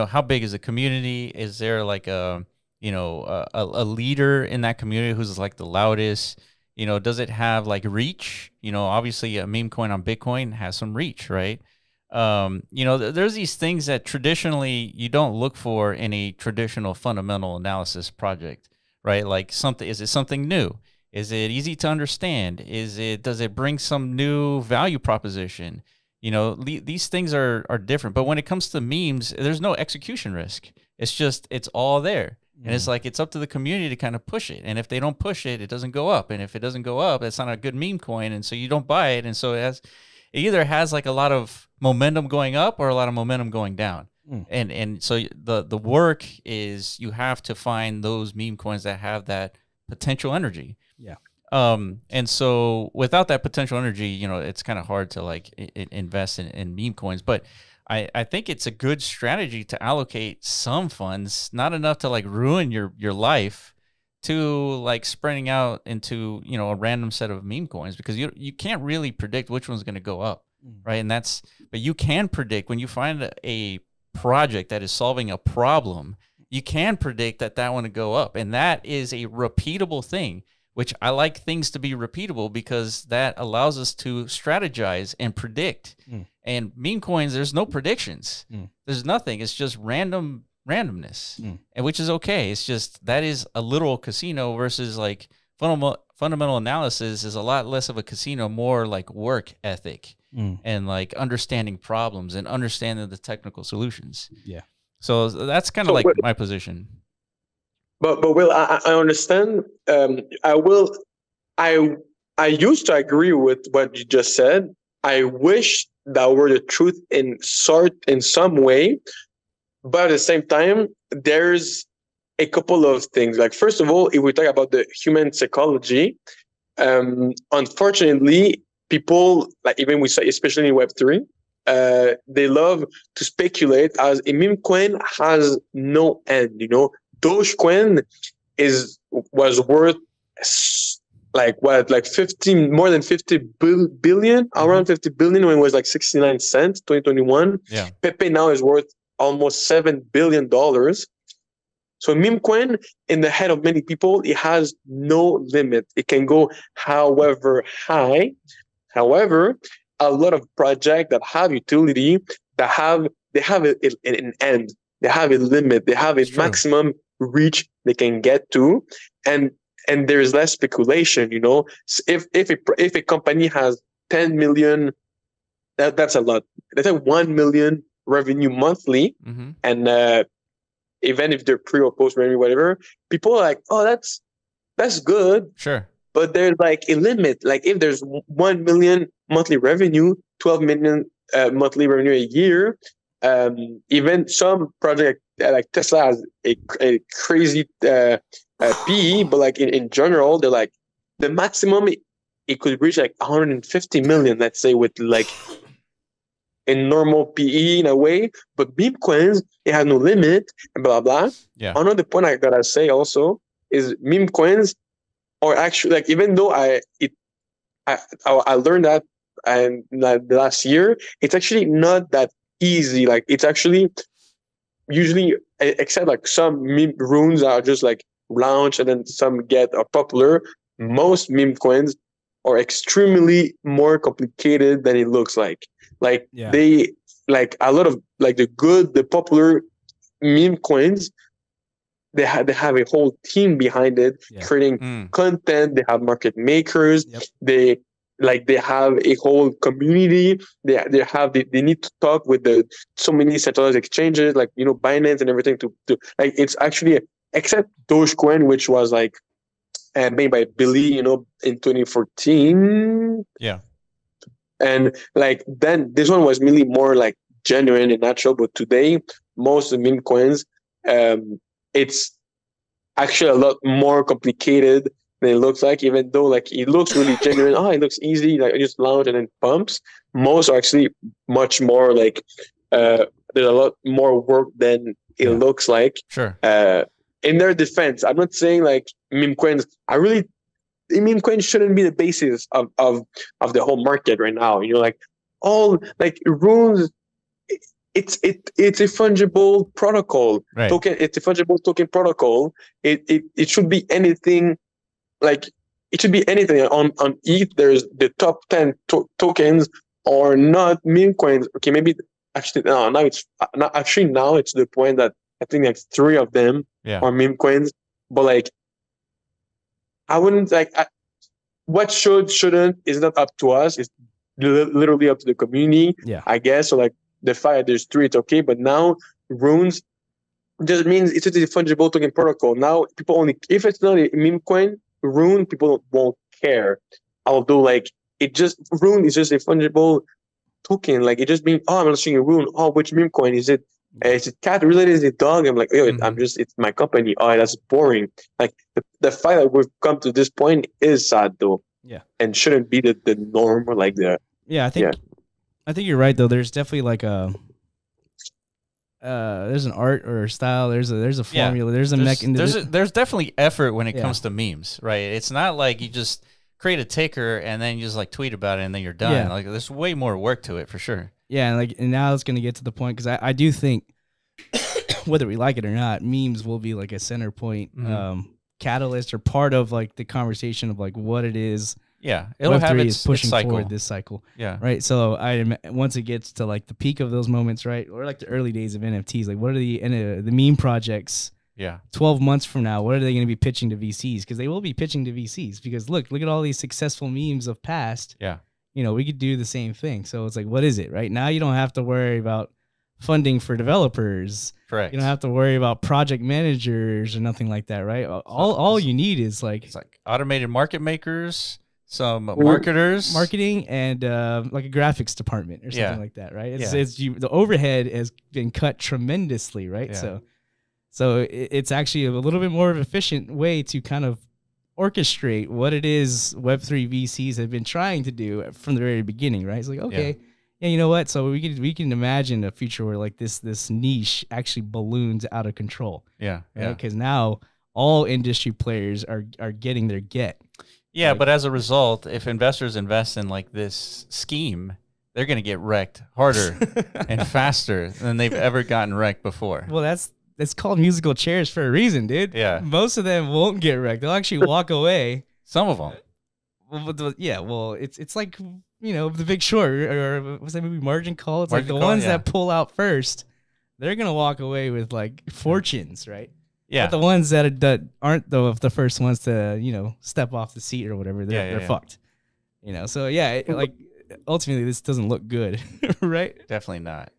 how big is the community? Is there like a leader in that community who's like the loudest? Does it have like reach? Obviously a meme coin on Bitcoin has some reach, right? There's these things that traditionally you don't look for in a traditional fundamental analysis project, right? Like is it something new? Is it easy to understand? Does it bring some new value proposition? These things are different. But when it comes to memes, there's no execution risk. It's all there. And it's like, it's up to the community to kind of push it. And if they don't push it, it doesn't go up. And if it doesn't go up, it's not a good meme coin. And so you don't buy it. And so it either has like a lot of momentum going up or a lot of momentum going down. And so the work is you have to find those meme coins that have that potential energy. Yeah. And so without that potential energy, you know, it's kind of hard to like invest in meme coins. But I think it's a good strategy to allocate some funds, not enough to like ruin your life, to like spreading out into, you know, a random set of meme coins, because you can't really predict which one's going to go up, right? And but you can predict when you find a project that is solving a problem, you can predict that one to go up, and that is a repeatable thing. Which I like things to be repeatable, because that allows us to strategize and predict. And meme coins, there's no predictions. There's nothing. It's just randomness, and which is okay. It's just that is a literal casino versus like fundamental analysis is a lot less of a casino, more like work ethic and like understanding problems and understanding the technical solutions. Yeah. So that's kind of like my position. But Will, I understand. I used to agree with what you just said. I wish that were the truth in some way, but at the same time, there's a couple of things. Like, first of all, if we talk about the human psychology, unfortunately, people, like even we say, especially in Web3, they love to speculate, as a meme coin has no end. You know, Dogecoin was worth like what, like 15, more than 50 billion, around 50 billion when it was like 69 cents, 2021. Yeah. Pepe now is worth almost $7 billion. So meme coin, in the head of many people, it has no limit. It can go however high. However, a lot of projects that have utility, they have an end. They have a limit. They have a maximum reach they can get to, and there's less speculation. You know, so if a company has 10 million, that's a lot. That's like 1 million revenue monthly, and even if they're pre or post revenue, whatever, people are like, oh, that's good. Sure. But there's like a limit. Like if there's 1 million monthly revenue, 12 million monthly revenue a year, even some project like Tesla has a crazy PE, but like in general, they're like the maximum it could reach like 150 million, let's say, with like a normal PE in a way. But meme coins, it has no limit, and blah blah. Yeah. Another point I gotta say also is meme coins are actually, like, even though I learned that and the last year, it's actually not that easy. Like, it's actually usually, except like some meme runes are just like launched and then some get popular, most meme coins are extremely more complicated than it looks like. Like they, like a lot of like the popular meme coins, they have a whole team behind it, creating content. They have market makers. They have a whole community. They need to talk with so many centralized exchanges, like, you know, Binance and everything to like, it's actually, except Dogecoin, which was like made by Billy, you know, in 2014. Yeah. And like, then this one was really more like genuine and natural. But today, most of the meme coins, it's actually a lot more complicated than it looks like, even though like it looks really genuine. Oh, it looks easy, like I just launch and then pumps. Most are actually much more like there's a lot more work than it looks like. Sure. In their defense, I'm not saying like meme coins. Meme coins shouldn't be the basis of the whole market right now. You know, like all like runes. It's a fungible protocol token. It's a fungible token protocol. It should be anything. Like, it should be anything. On ETH, there's the top 10 tokens are not meme coins. Okay, maybe actually no. Now it's not actually. Now it's the point that I think like 3 of them are meme coins. But like, I wouldn't like. What shouldn't is not up to us. It's literally up to the community. I guess. So like, the fact that there's 3, it's okay. But now runes just means it's just a fungible token protocol. Now people only, if it's not a meme coin rune, people won't care. Although like rune is just a fungible token. Like, it just means, oh, I'm launching a rune. Oh, which meme coin is it? Is it cat related? Is it dog? I'm like, yo, Mhm. it's my company. Oh, that's boring. Like the fact that we've come to this point is sad though, Yeah. and shouldn't be the norm or like the Yeah, yeah. I think you're right though. There's definitely like a there's an art or a style. There's a Yeah. formula. There's a mechanism. There's definitely effort when it Yeah. comes to memes, right? It's not like you just create a ticker and then you just like tweet about it and then you're done. Yeah. Like there's way more work to it for sure. Yeah, and now it's gonna get to the point because I do think whether we like it or not, memes will be like a center point, catalyst or part of like the conversation of like what it is. Yeah, it'll have Web3 its is pushing cycle. forward this cycle. Yeah. Right. So once it gets to like the peak of those moments, right, or like the early days of NFTs, like what are the meme projects? Yeah. 12 months from now, what are they going to be pitching to VCs? Because they will be pitching to VCs. Because look at all these successful memes of past. Yeah. You know, we could do the same thing. So it's like, what is it? Right now, you don't have to worry about funding for developers. Correct. You don't have to worry about project managers or nothing like that, right? All you need is like it's like automated market makers, some marketers, marketing, and like a graphics department or something like that, right? The overhead has been cut tremendously, right? Yeah. So it's actually a little bit more of an efficient way to kind of orchestrate what it is Web3 VCs have been trying to do from the very beginning, right? It's like, okay, yeah, you know what? So we can imagine a future where like this niche actually balloons out of control. Yeah, right? Because now all industry players are getting their get. Yeah, like, but as a result, if investors invest in like this scheme, they're going to get wrecked harder and faster than they've ever gotten wrecked before. Well, that's called musical chairs for a reason, dude. Yeah. Most of them won't get wrecked. They'll actually walk away. Some of them. Well, it's like, you know, The Big Short, or what's that movie, Margin Call? It's like the ones that pull out first, they're going to walk away with like fortunes, right? Yeah. But the ones that aren't the first ones to, you know, step off the seat or whatever, they're fucked. You know, so like ultimately this doesn't look good, right? Definitely not.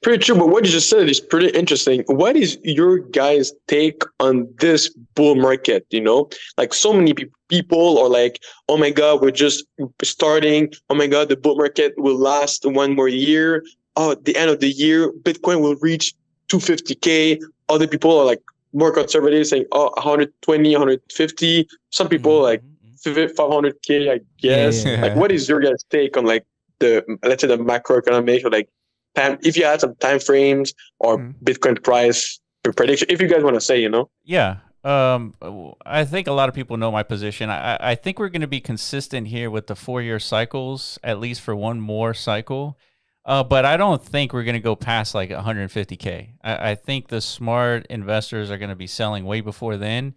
Pretty true, but what you just said is pretty interesting. What is your guys' take on this bull market? You know, like so many people are like, "Oh my God, we're just starting. Oh my God, the bull market will last one more year. Oh, at the end of the year, Bitcoin will reach 250K." Other people are like more conservative, saying, "Oh, 120, 150." Some people like 500K, I guess. Yeah. Like, what is your guys' take on like let's say the macroeconomic or like time, if you had some time frames or Bitcoin price prediction, if you guys want to say, you know? Yeah. I think a lot of people know my position. I think we're going to be consistent here with the 4-year cycles, at least for one more cycle. But I don't think we're going to go past like 150K. I think the smart investors are going to be selling way before then.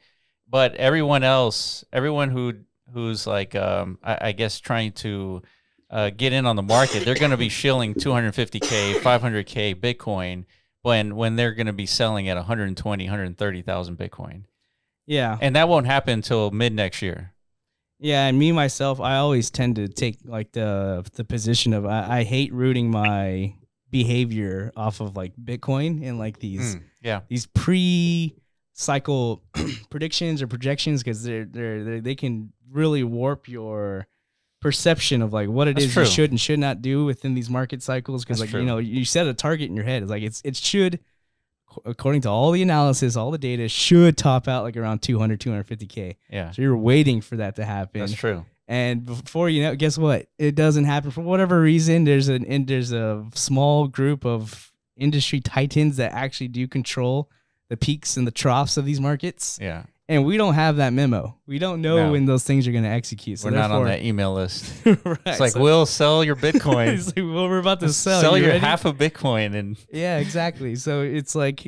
But everyone else, everyone who's like, I guess trying to get in on the market, they're going to be shilling 250K, 500K Bitcoin when they're going to be selling at 120, 130,000 Bitcoin. Yeah. And that won't happen until mid next year. Yeah, and me myself, I always tend to take like the position of I hate rooting my behavior off of like Bitcoin and like these pre-cycle predictions or projections, because they can really warp your perception of like what it is you should and should not do within these market cycles. Because like, you know, you set a target in your head. It's like it should, according to all the analysis, all the data, should top out like around 200, 250K. Yeah. So you're waiting for that to happen. That's true. And before you know, guess what? It doesn't happen for whatever reason. There's a small group of industry titans that actually do control the peaks and the troughs of these markets. Yeah. And we don't have that memo. We don't know when those things are going to execute. So we're not on that email list. Right, it's like, we'll sell your Bitcoin. It's like, well, we're about to sell your half of Bitcoin. And yeah, exactly. So it's like,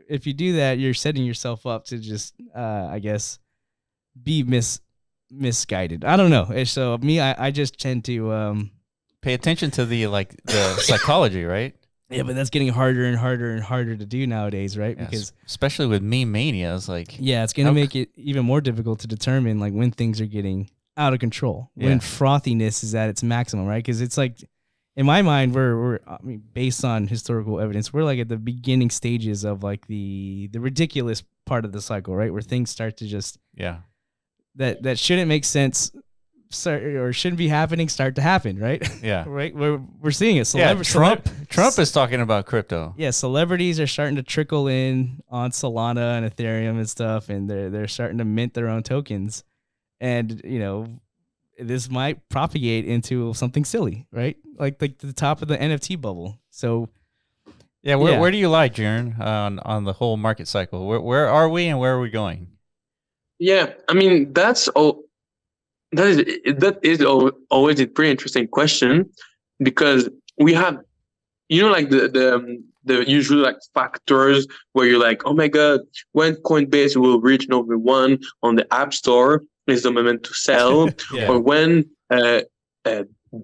if you do that, you're setting yourself up to just, I guess, be misguided. I don't know. So me, I just tend to pay attention to the psychology, right? Yeah, but that's getting harder and harder and harder to do nowadays, right? Yes. Because especially with meme mania, it's like, yeah, it's gonna make it even more difficult to determine like when things are getting out of control, when frothiness is at its maximum, right? Because it's like, in my mind, we're based on historical evidence, we're like at the beginning stages of like the ridiculous part of the cycle, right? Where things start to just that shouldn't make sense or shouldn't be happening start to happen, right? Yeah. Right. We're seeing it. Trump is talking about crypto. Yeah, celebrities are starting to trickle in on Solana and Ethereum and stuff, and they're starting to mint their own tokens, and this might propagate into something silly, right? Like the top of the NFT bubble. So. Yeah, where do you lie, Jiurn, on the whole market cycle? Where are we and where are we going? Yeah, I mean that is always a pretty interesting question, because we have, like the usual like factors where you're like, oh my god, when Coinbase will reach number one on the App Store is the moment to sell, Yeah. or when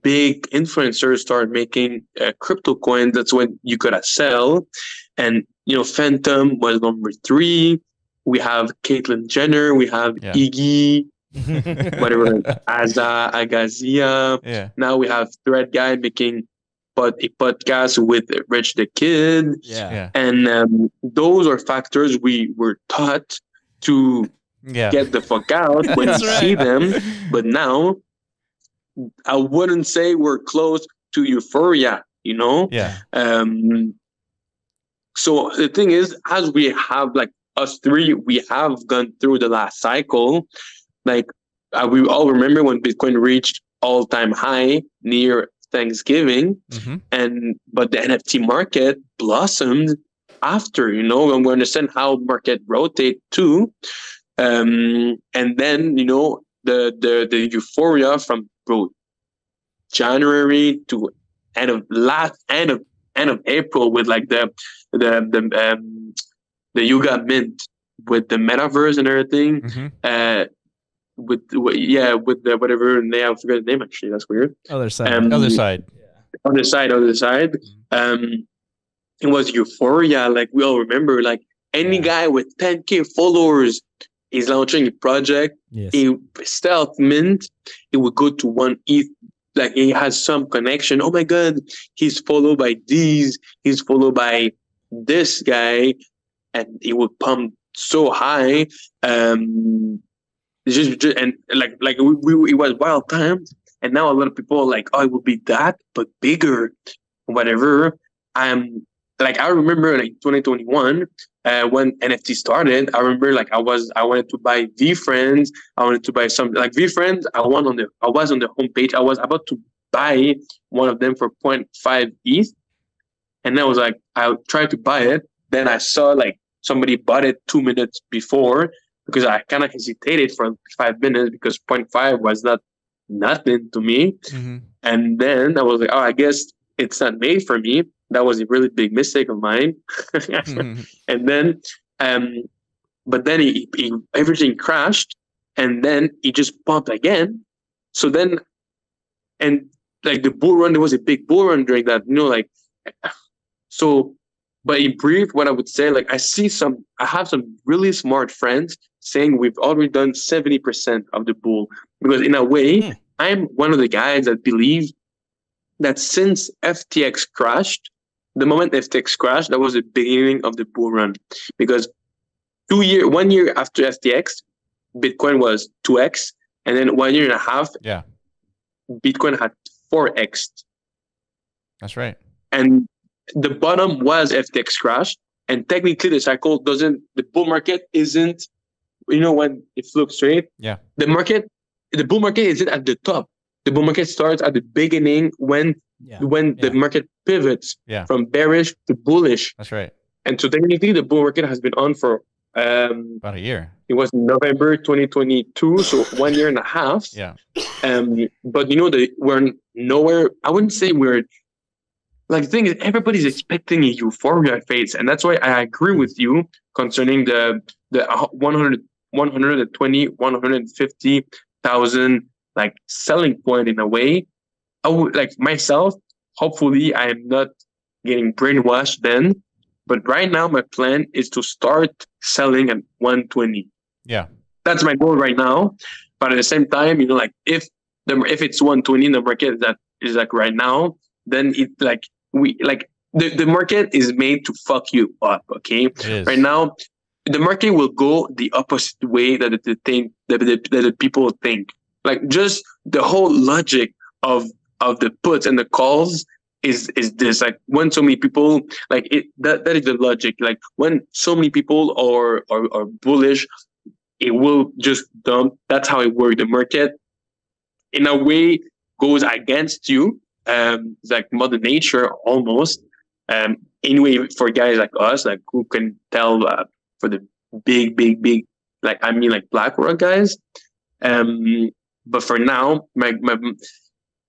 big influencers start making crypto coins, that's when you gotta sell. And Phantom was number 3. We have Caitlyn Jenner, we have Iggy, whatever, Agazia. Yeah. Now we have Thread Guy making a podcast with Rich the Kid. Yeah. And those are factors we were taught to get the fuck out when you see them. But now, I wouldn't say we're close to euphoria, Yeah. So the thing is, as we have, like, us three, we have gone through the last cycle. Like, we all remember when Bitcoin reached all-time high near Thanksgiving, but the NFT market blossomed after, and we understand how market rotate too. And then, the euphoria from January to end of April, with like the Yuga Mint, with the metaverse and everything. With the whatever name, I forgot the name actually. That's weird. Other side. Other side. It was euphoria. Like, we all remember, like, any guy with 10K followers is launching a project. Yes. A stealth mint, it would go to 1 ETH. Like, he has some connection. Oh my god, he's followed by these. He's followed by this guy, and it would pump so high. Just and like it was wild times. And now a lot of people are like, oh, it would be that, but bigger, whatever. Like, I remember, like, 2021, when NFT started. I remember, like, I wanted to buy VFriends. I wanted to buy some, like, VFriends. I was on the homepage. I was about to buy one of them for 0.5 ETH, and then I was like, I tried to buy it. Then I saw, like, somebody bought it 2 minutes before, because I kind of hesitated for 5 minutes, because 0.5 was not nothing to me. And then I was like, oh, I guess it's not made for me. That was a really big mistake of mine. And then, but then everything crashed, and then it just pumped again. So then, and like the bull run, there was a big bull run during that, like, so, but in brief, what I would say, like, I have some really smart friends saying we've already done 70% of the bull, because in a way, I'm one of the guys that believe that since FTX crashed, the moment FTX crashed, that was the beginning of the bull run, because 1 year after FTX, Bitcoin was 2x, and then 1 year and a half, Bitcoin had 4x. That's right. And the bottom was FTX crash, and technically the bull market isn't, when it fluctuates. Yeah. The bull market isn't at the top. The bull market starts at the beginning when the market pivots from bearish to bullish. That's right. And so technically the bull market has been on for about a year. It was November 2022, so 1 year and a half. Yeah. But we're nowhere. I wouldn't say we're, like, the thing is, everybody's expecting a euphoria phase, and that's why I agree with you concerning the 150,000 like selling point in a way. I would, like, myself, hopefully I am not getting brainwashed then, but right now my plan is to start selling at 120. Yeah. That's my goal right now. But at the same time, like, if it's 120, the market that is like right now, then it, like, the market is made to fuck you up. Okay. Right now, the market will go the opposite way that the people think. Like just the whole logic of the puts and the calls is this. Like when so many people like it, that is the logic. Like when so many people are bullish, it will just dump. That's how it works. The market in a way goes against you. It's like Mother Nature almost. Anyway, for guys like us, like who can tell for the big, like I mean, like BlackRock guys. But for now,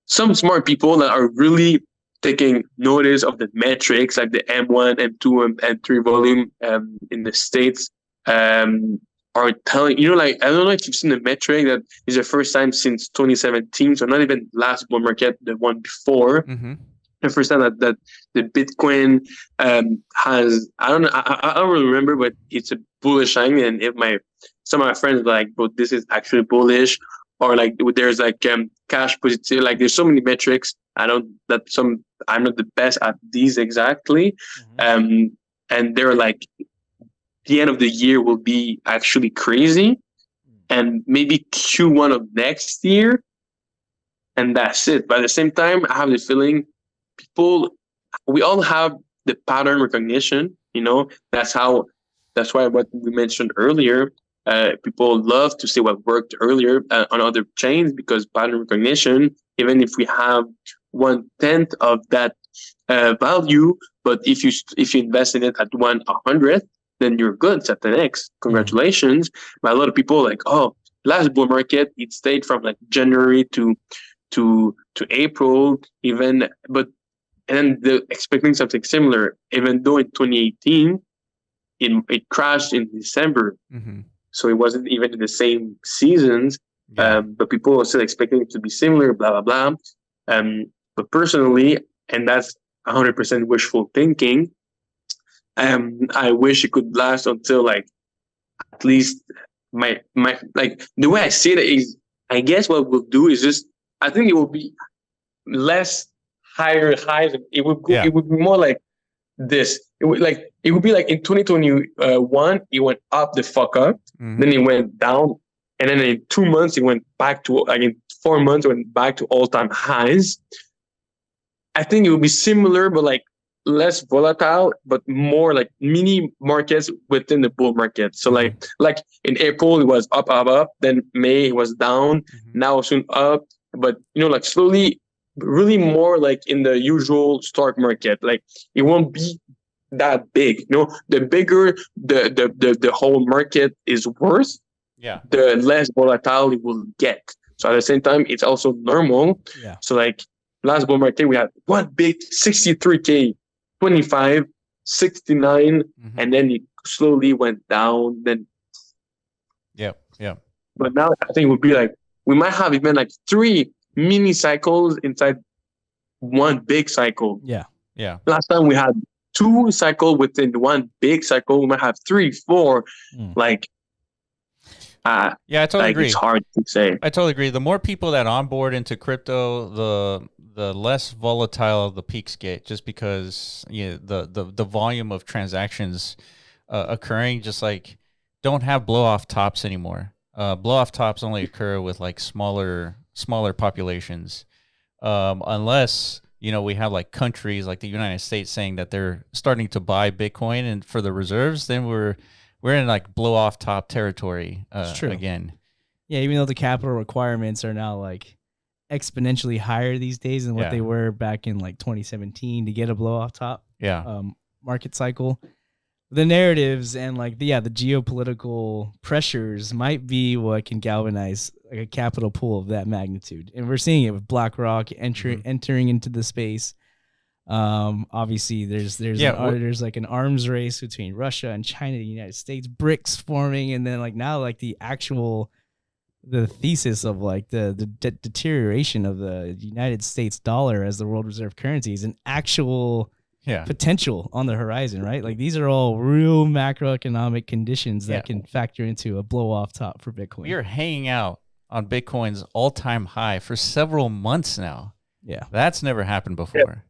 some smart people that are really taking notice of the metrics, like the M1, M2, and M3 volume in the States, are telling, like, I don't know if you've seen the metric that is the first time since 2017, so not even last bull market, the one before. Mm-hmm. The first time that the Bitcoin has, I don't know, I don't really remember, but it's a bullish sign. And some of my friends are like, but this is actually bullish, or like there's like cash positive, like there's so many metrics. I'm not the best at these exactly. Mm-hmm. And they're like, the end of the year will be actually crazy, and maybe Q1 of next year, and that's it. But at the same time, I have the feeling we all have the pattern recognition. That's why what we mentioned earlier. People love to see what worked earlier on other chains, because pattern recognition, even if we have 1/10 of that value, but if you invest in it at 1/100th, then you're good. It's at the next. Congratulations. Mm-hmm. But a lot of people like, oh, last bull market, it stayed from like January to April even, and then they're expecting something similar, even though in 2018 it crashed in December. Mm-hmm. So it wasn't even in the same seasons. Yeah. But people are still expecting it to be similar, blah blah blah. But personally, and that's 100% wishful thinking, I wish it could last until like at least my like the way I see it is, I guess what we'll do is just, I think it will be less higher highs. It would go, It would be more like this. It would be like in 2021 it went up the fuck up, then it went down, and then in 2 months it went back to, like in 4 months it went back to all-time highs. I think it will be similar, but like less volatile, but more like mini markets within the bull market. So like in April it was up, then May it was down, now soon up, but like slowly, really more like in the usual stock market. Like it won't be that big. The bigger the whole market is worth, the less volatile it will get. So at the same time, it's also normal. Yeah. So like last bull market, we had one big 63K, 25, 69, and then it slowly went down. Then yeah. But now I think it would be like, we might have even like 3 mini cycles inside one big cycle. Yeah. Last time we had 2 cycles within one big cycle. We might have 3, 4. Like, I totally agree. It's hard to say. I totally agree. The more people that onboard into crypto, the less volatile the peaks get, just because the volume of transactions occurring just like don't have blow off tops anymore. Blow off tops only occur with like smaller populations, unless we have like countries like the United States saying that they're starting to buy Bitcoin and for the reserves. Then we're in like blow off top territory again. Yeah, even though the capital requirements are now like exponentially higher these days than what they were back in like 2017 to get a blow off top market cycle. The narratives and like the geopolitical pressures might be what can galvanize like a capital pool of that magnitude, and we're seeing it with BlackRock entering into the space. Obviously, there's like an arms race between Russia and China, the United States, BRICS forming, and then like now like the thesis of like the deterioration of the United States dollar as the world reserve currency is an actual potential on the horizon, right? Like these are all real macroeconomic conditions that can factor into a blow off top for Bitcoin. We are hanging out on Bitcoin's all-time high for several months now. Yeah. That's never happened before.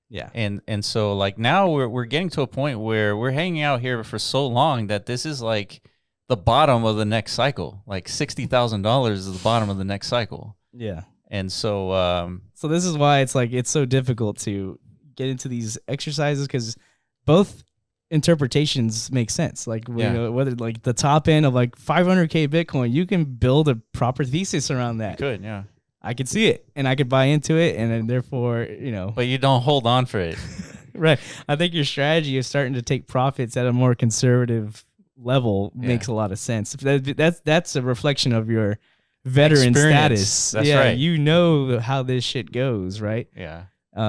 Yeah. And so like now we're getting to a point where we're hanging out here for so long that this is like the bottom of the next cycle. Like $60,000 is the bottom of the next cycle. Yeah. And so, so this is why it's like, it's so difficult to get into these exercises, because both interpretations make sense. Like, you know, whether like the top end of like 500K Bitcoin, you can build a proper thesis around that. Good. Yeah. I could see it and I could buy into it. And then therefore, you know, but you don't hold on for it. Right. I think your strategy of starting to take profits at a more conservative level makes a lot of sense. That's a reflection of your veteran Experience. status. That's right. You know how this shit goes, right? Yeah.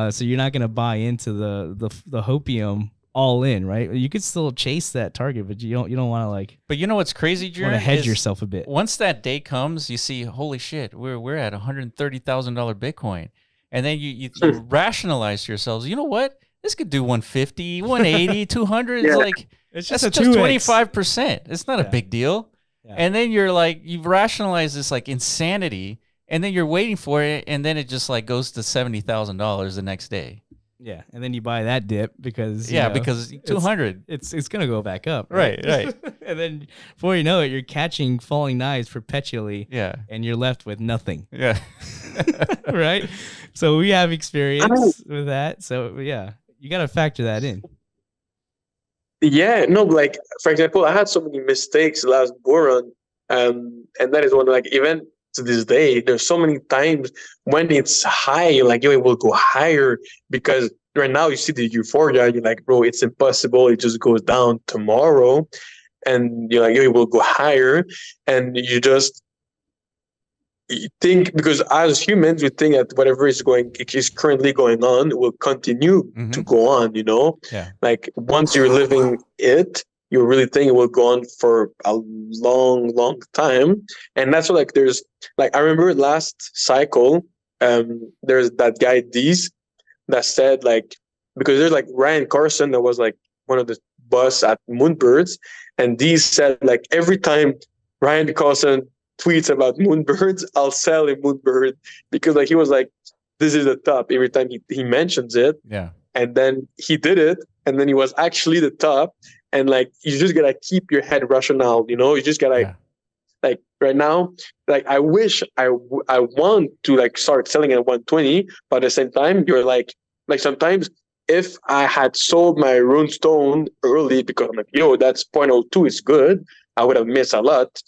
So you're not gonna buy into the hopium all in, right? You could still chase that target, but you don't want to like. But you know what's crazy, Jiurn? Want to hedge yourself a bit. Once that day comes, you see, holy shit, we're at $130,000 Bitcoin, and then you rationalize to yourselves, you know what? This could do 150, 180, 200. It's like it's just that's a just 2x. 25%. It's not a big deal. Yeah. And then you're like, you've rationalized this like insanity, and then you're waiting for it, and then it just like goes to $70,000 the next day. Yeah, and then you buy that dip because because 200, it's gonna go back up, right? And then before you know it, you're catching falling knives perpetually, and you're left with nothing, right? So we have experience with that, so you got to factor that in. Yeah, no, like for example, I had so many mistakes last bull run, and that is one, like even to this day, there's so many times when it's high, you're like, yo, it will go higher, because right now you see the euphoria, you're like, bro, it's impossible, it just goes down tomorrow, and you're like, yo, it will go higher, and you think, because as humans, we think that whatever is currently going on will continue to go on, you know? Yeah. Like once you're living it, you really think it will go on for a long, long time. And that's what, like, there's, like, I remember last cycle, there's that guy, Deez, that said, like, because there's, like, Ryan Carson, that was, like, one of the boss at Moonbirds, and Deez said, like, every time Ryan Carson tweets about Moonbirds, I'll sell a Moonbird, because, like, he was like, this is the top every time he mentions it. Yeah. And then he did it, and then he was actually the top. And like, you just gotta keep your head rationale, you know. You just gotta like right now, like I wish I want to like start selling at 120, but at the same time, you're like sometimes if I had sold my runestone early, because I'm like, yo, that's 0.02 is good, I would have missed a lot.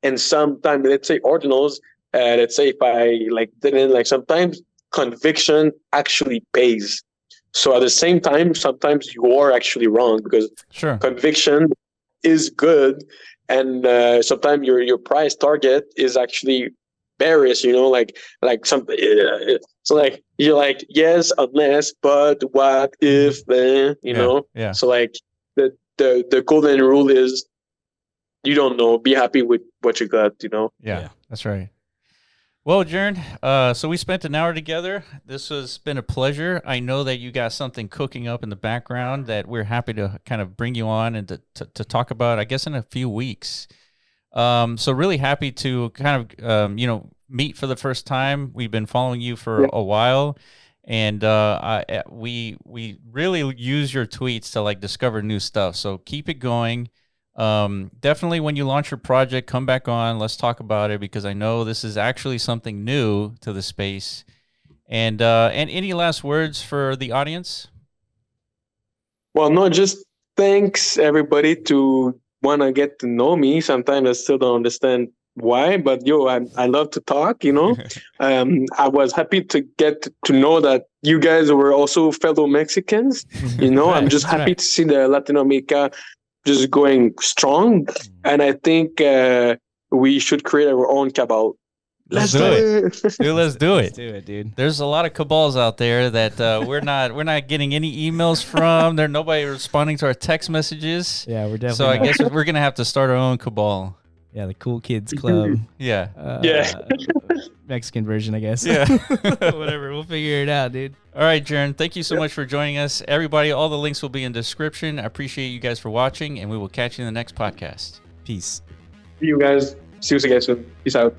And sometimes, let's say ordinals, let's say if I like didn't, like sometimes conviction actually pays. So at the same time, sometimes you are actually wrong, because conviction is good, and sometimes your price target is actually bearish. You know, like some. So like you're like, yes, unless, but what if then? You know. Yeah. So like the golden rule is, you don't know. Be happy with what you got. You know. Yeah. That's right. Well, Jiurn, so we spent an hour together. This has been a pleasure. I know that you got something cooking up in the background that we're happy to kind of bring you on and to talk about, I guess, in a few weeks. So really happy to kind of, meet for the first time. We've been following you for a while, and we really use your tweets to like discover new stuff. So keep it going. Definitely when you launch your project, come back on, let's talk about it, because I know this is actually something new to the space. And any last words for the audience? Well, no, just thanks everybody to want to get to know me. Sometimes I still don't understand why, but I love to talk, you know. I was happy to get to know that you guys were also fellow Mexicans, you know. I'm just happy to see the Latin America just going strong, and I think we should create our own cabal. Let's do it. Dude, let's do it. Let's do it, dude. There's a lot of cabals out there that we're not getting any emails from. There's nobody responding to our text messages. Yeah, we're definitely. So I guess we're gonna have to start our own cabal. Yeah, the Cool Kids Club. Yeah. Mexican version, I guess. Yeah. Whatever. We'll figure it out, dude. All right, Jiurn. Thank you so much for joining us. Everybody, all the links will be in the description. I appreciate you guys for watching, and we will catch you in the next podcast. Peace. See you guys. See you guys soon. Peace out.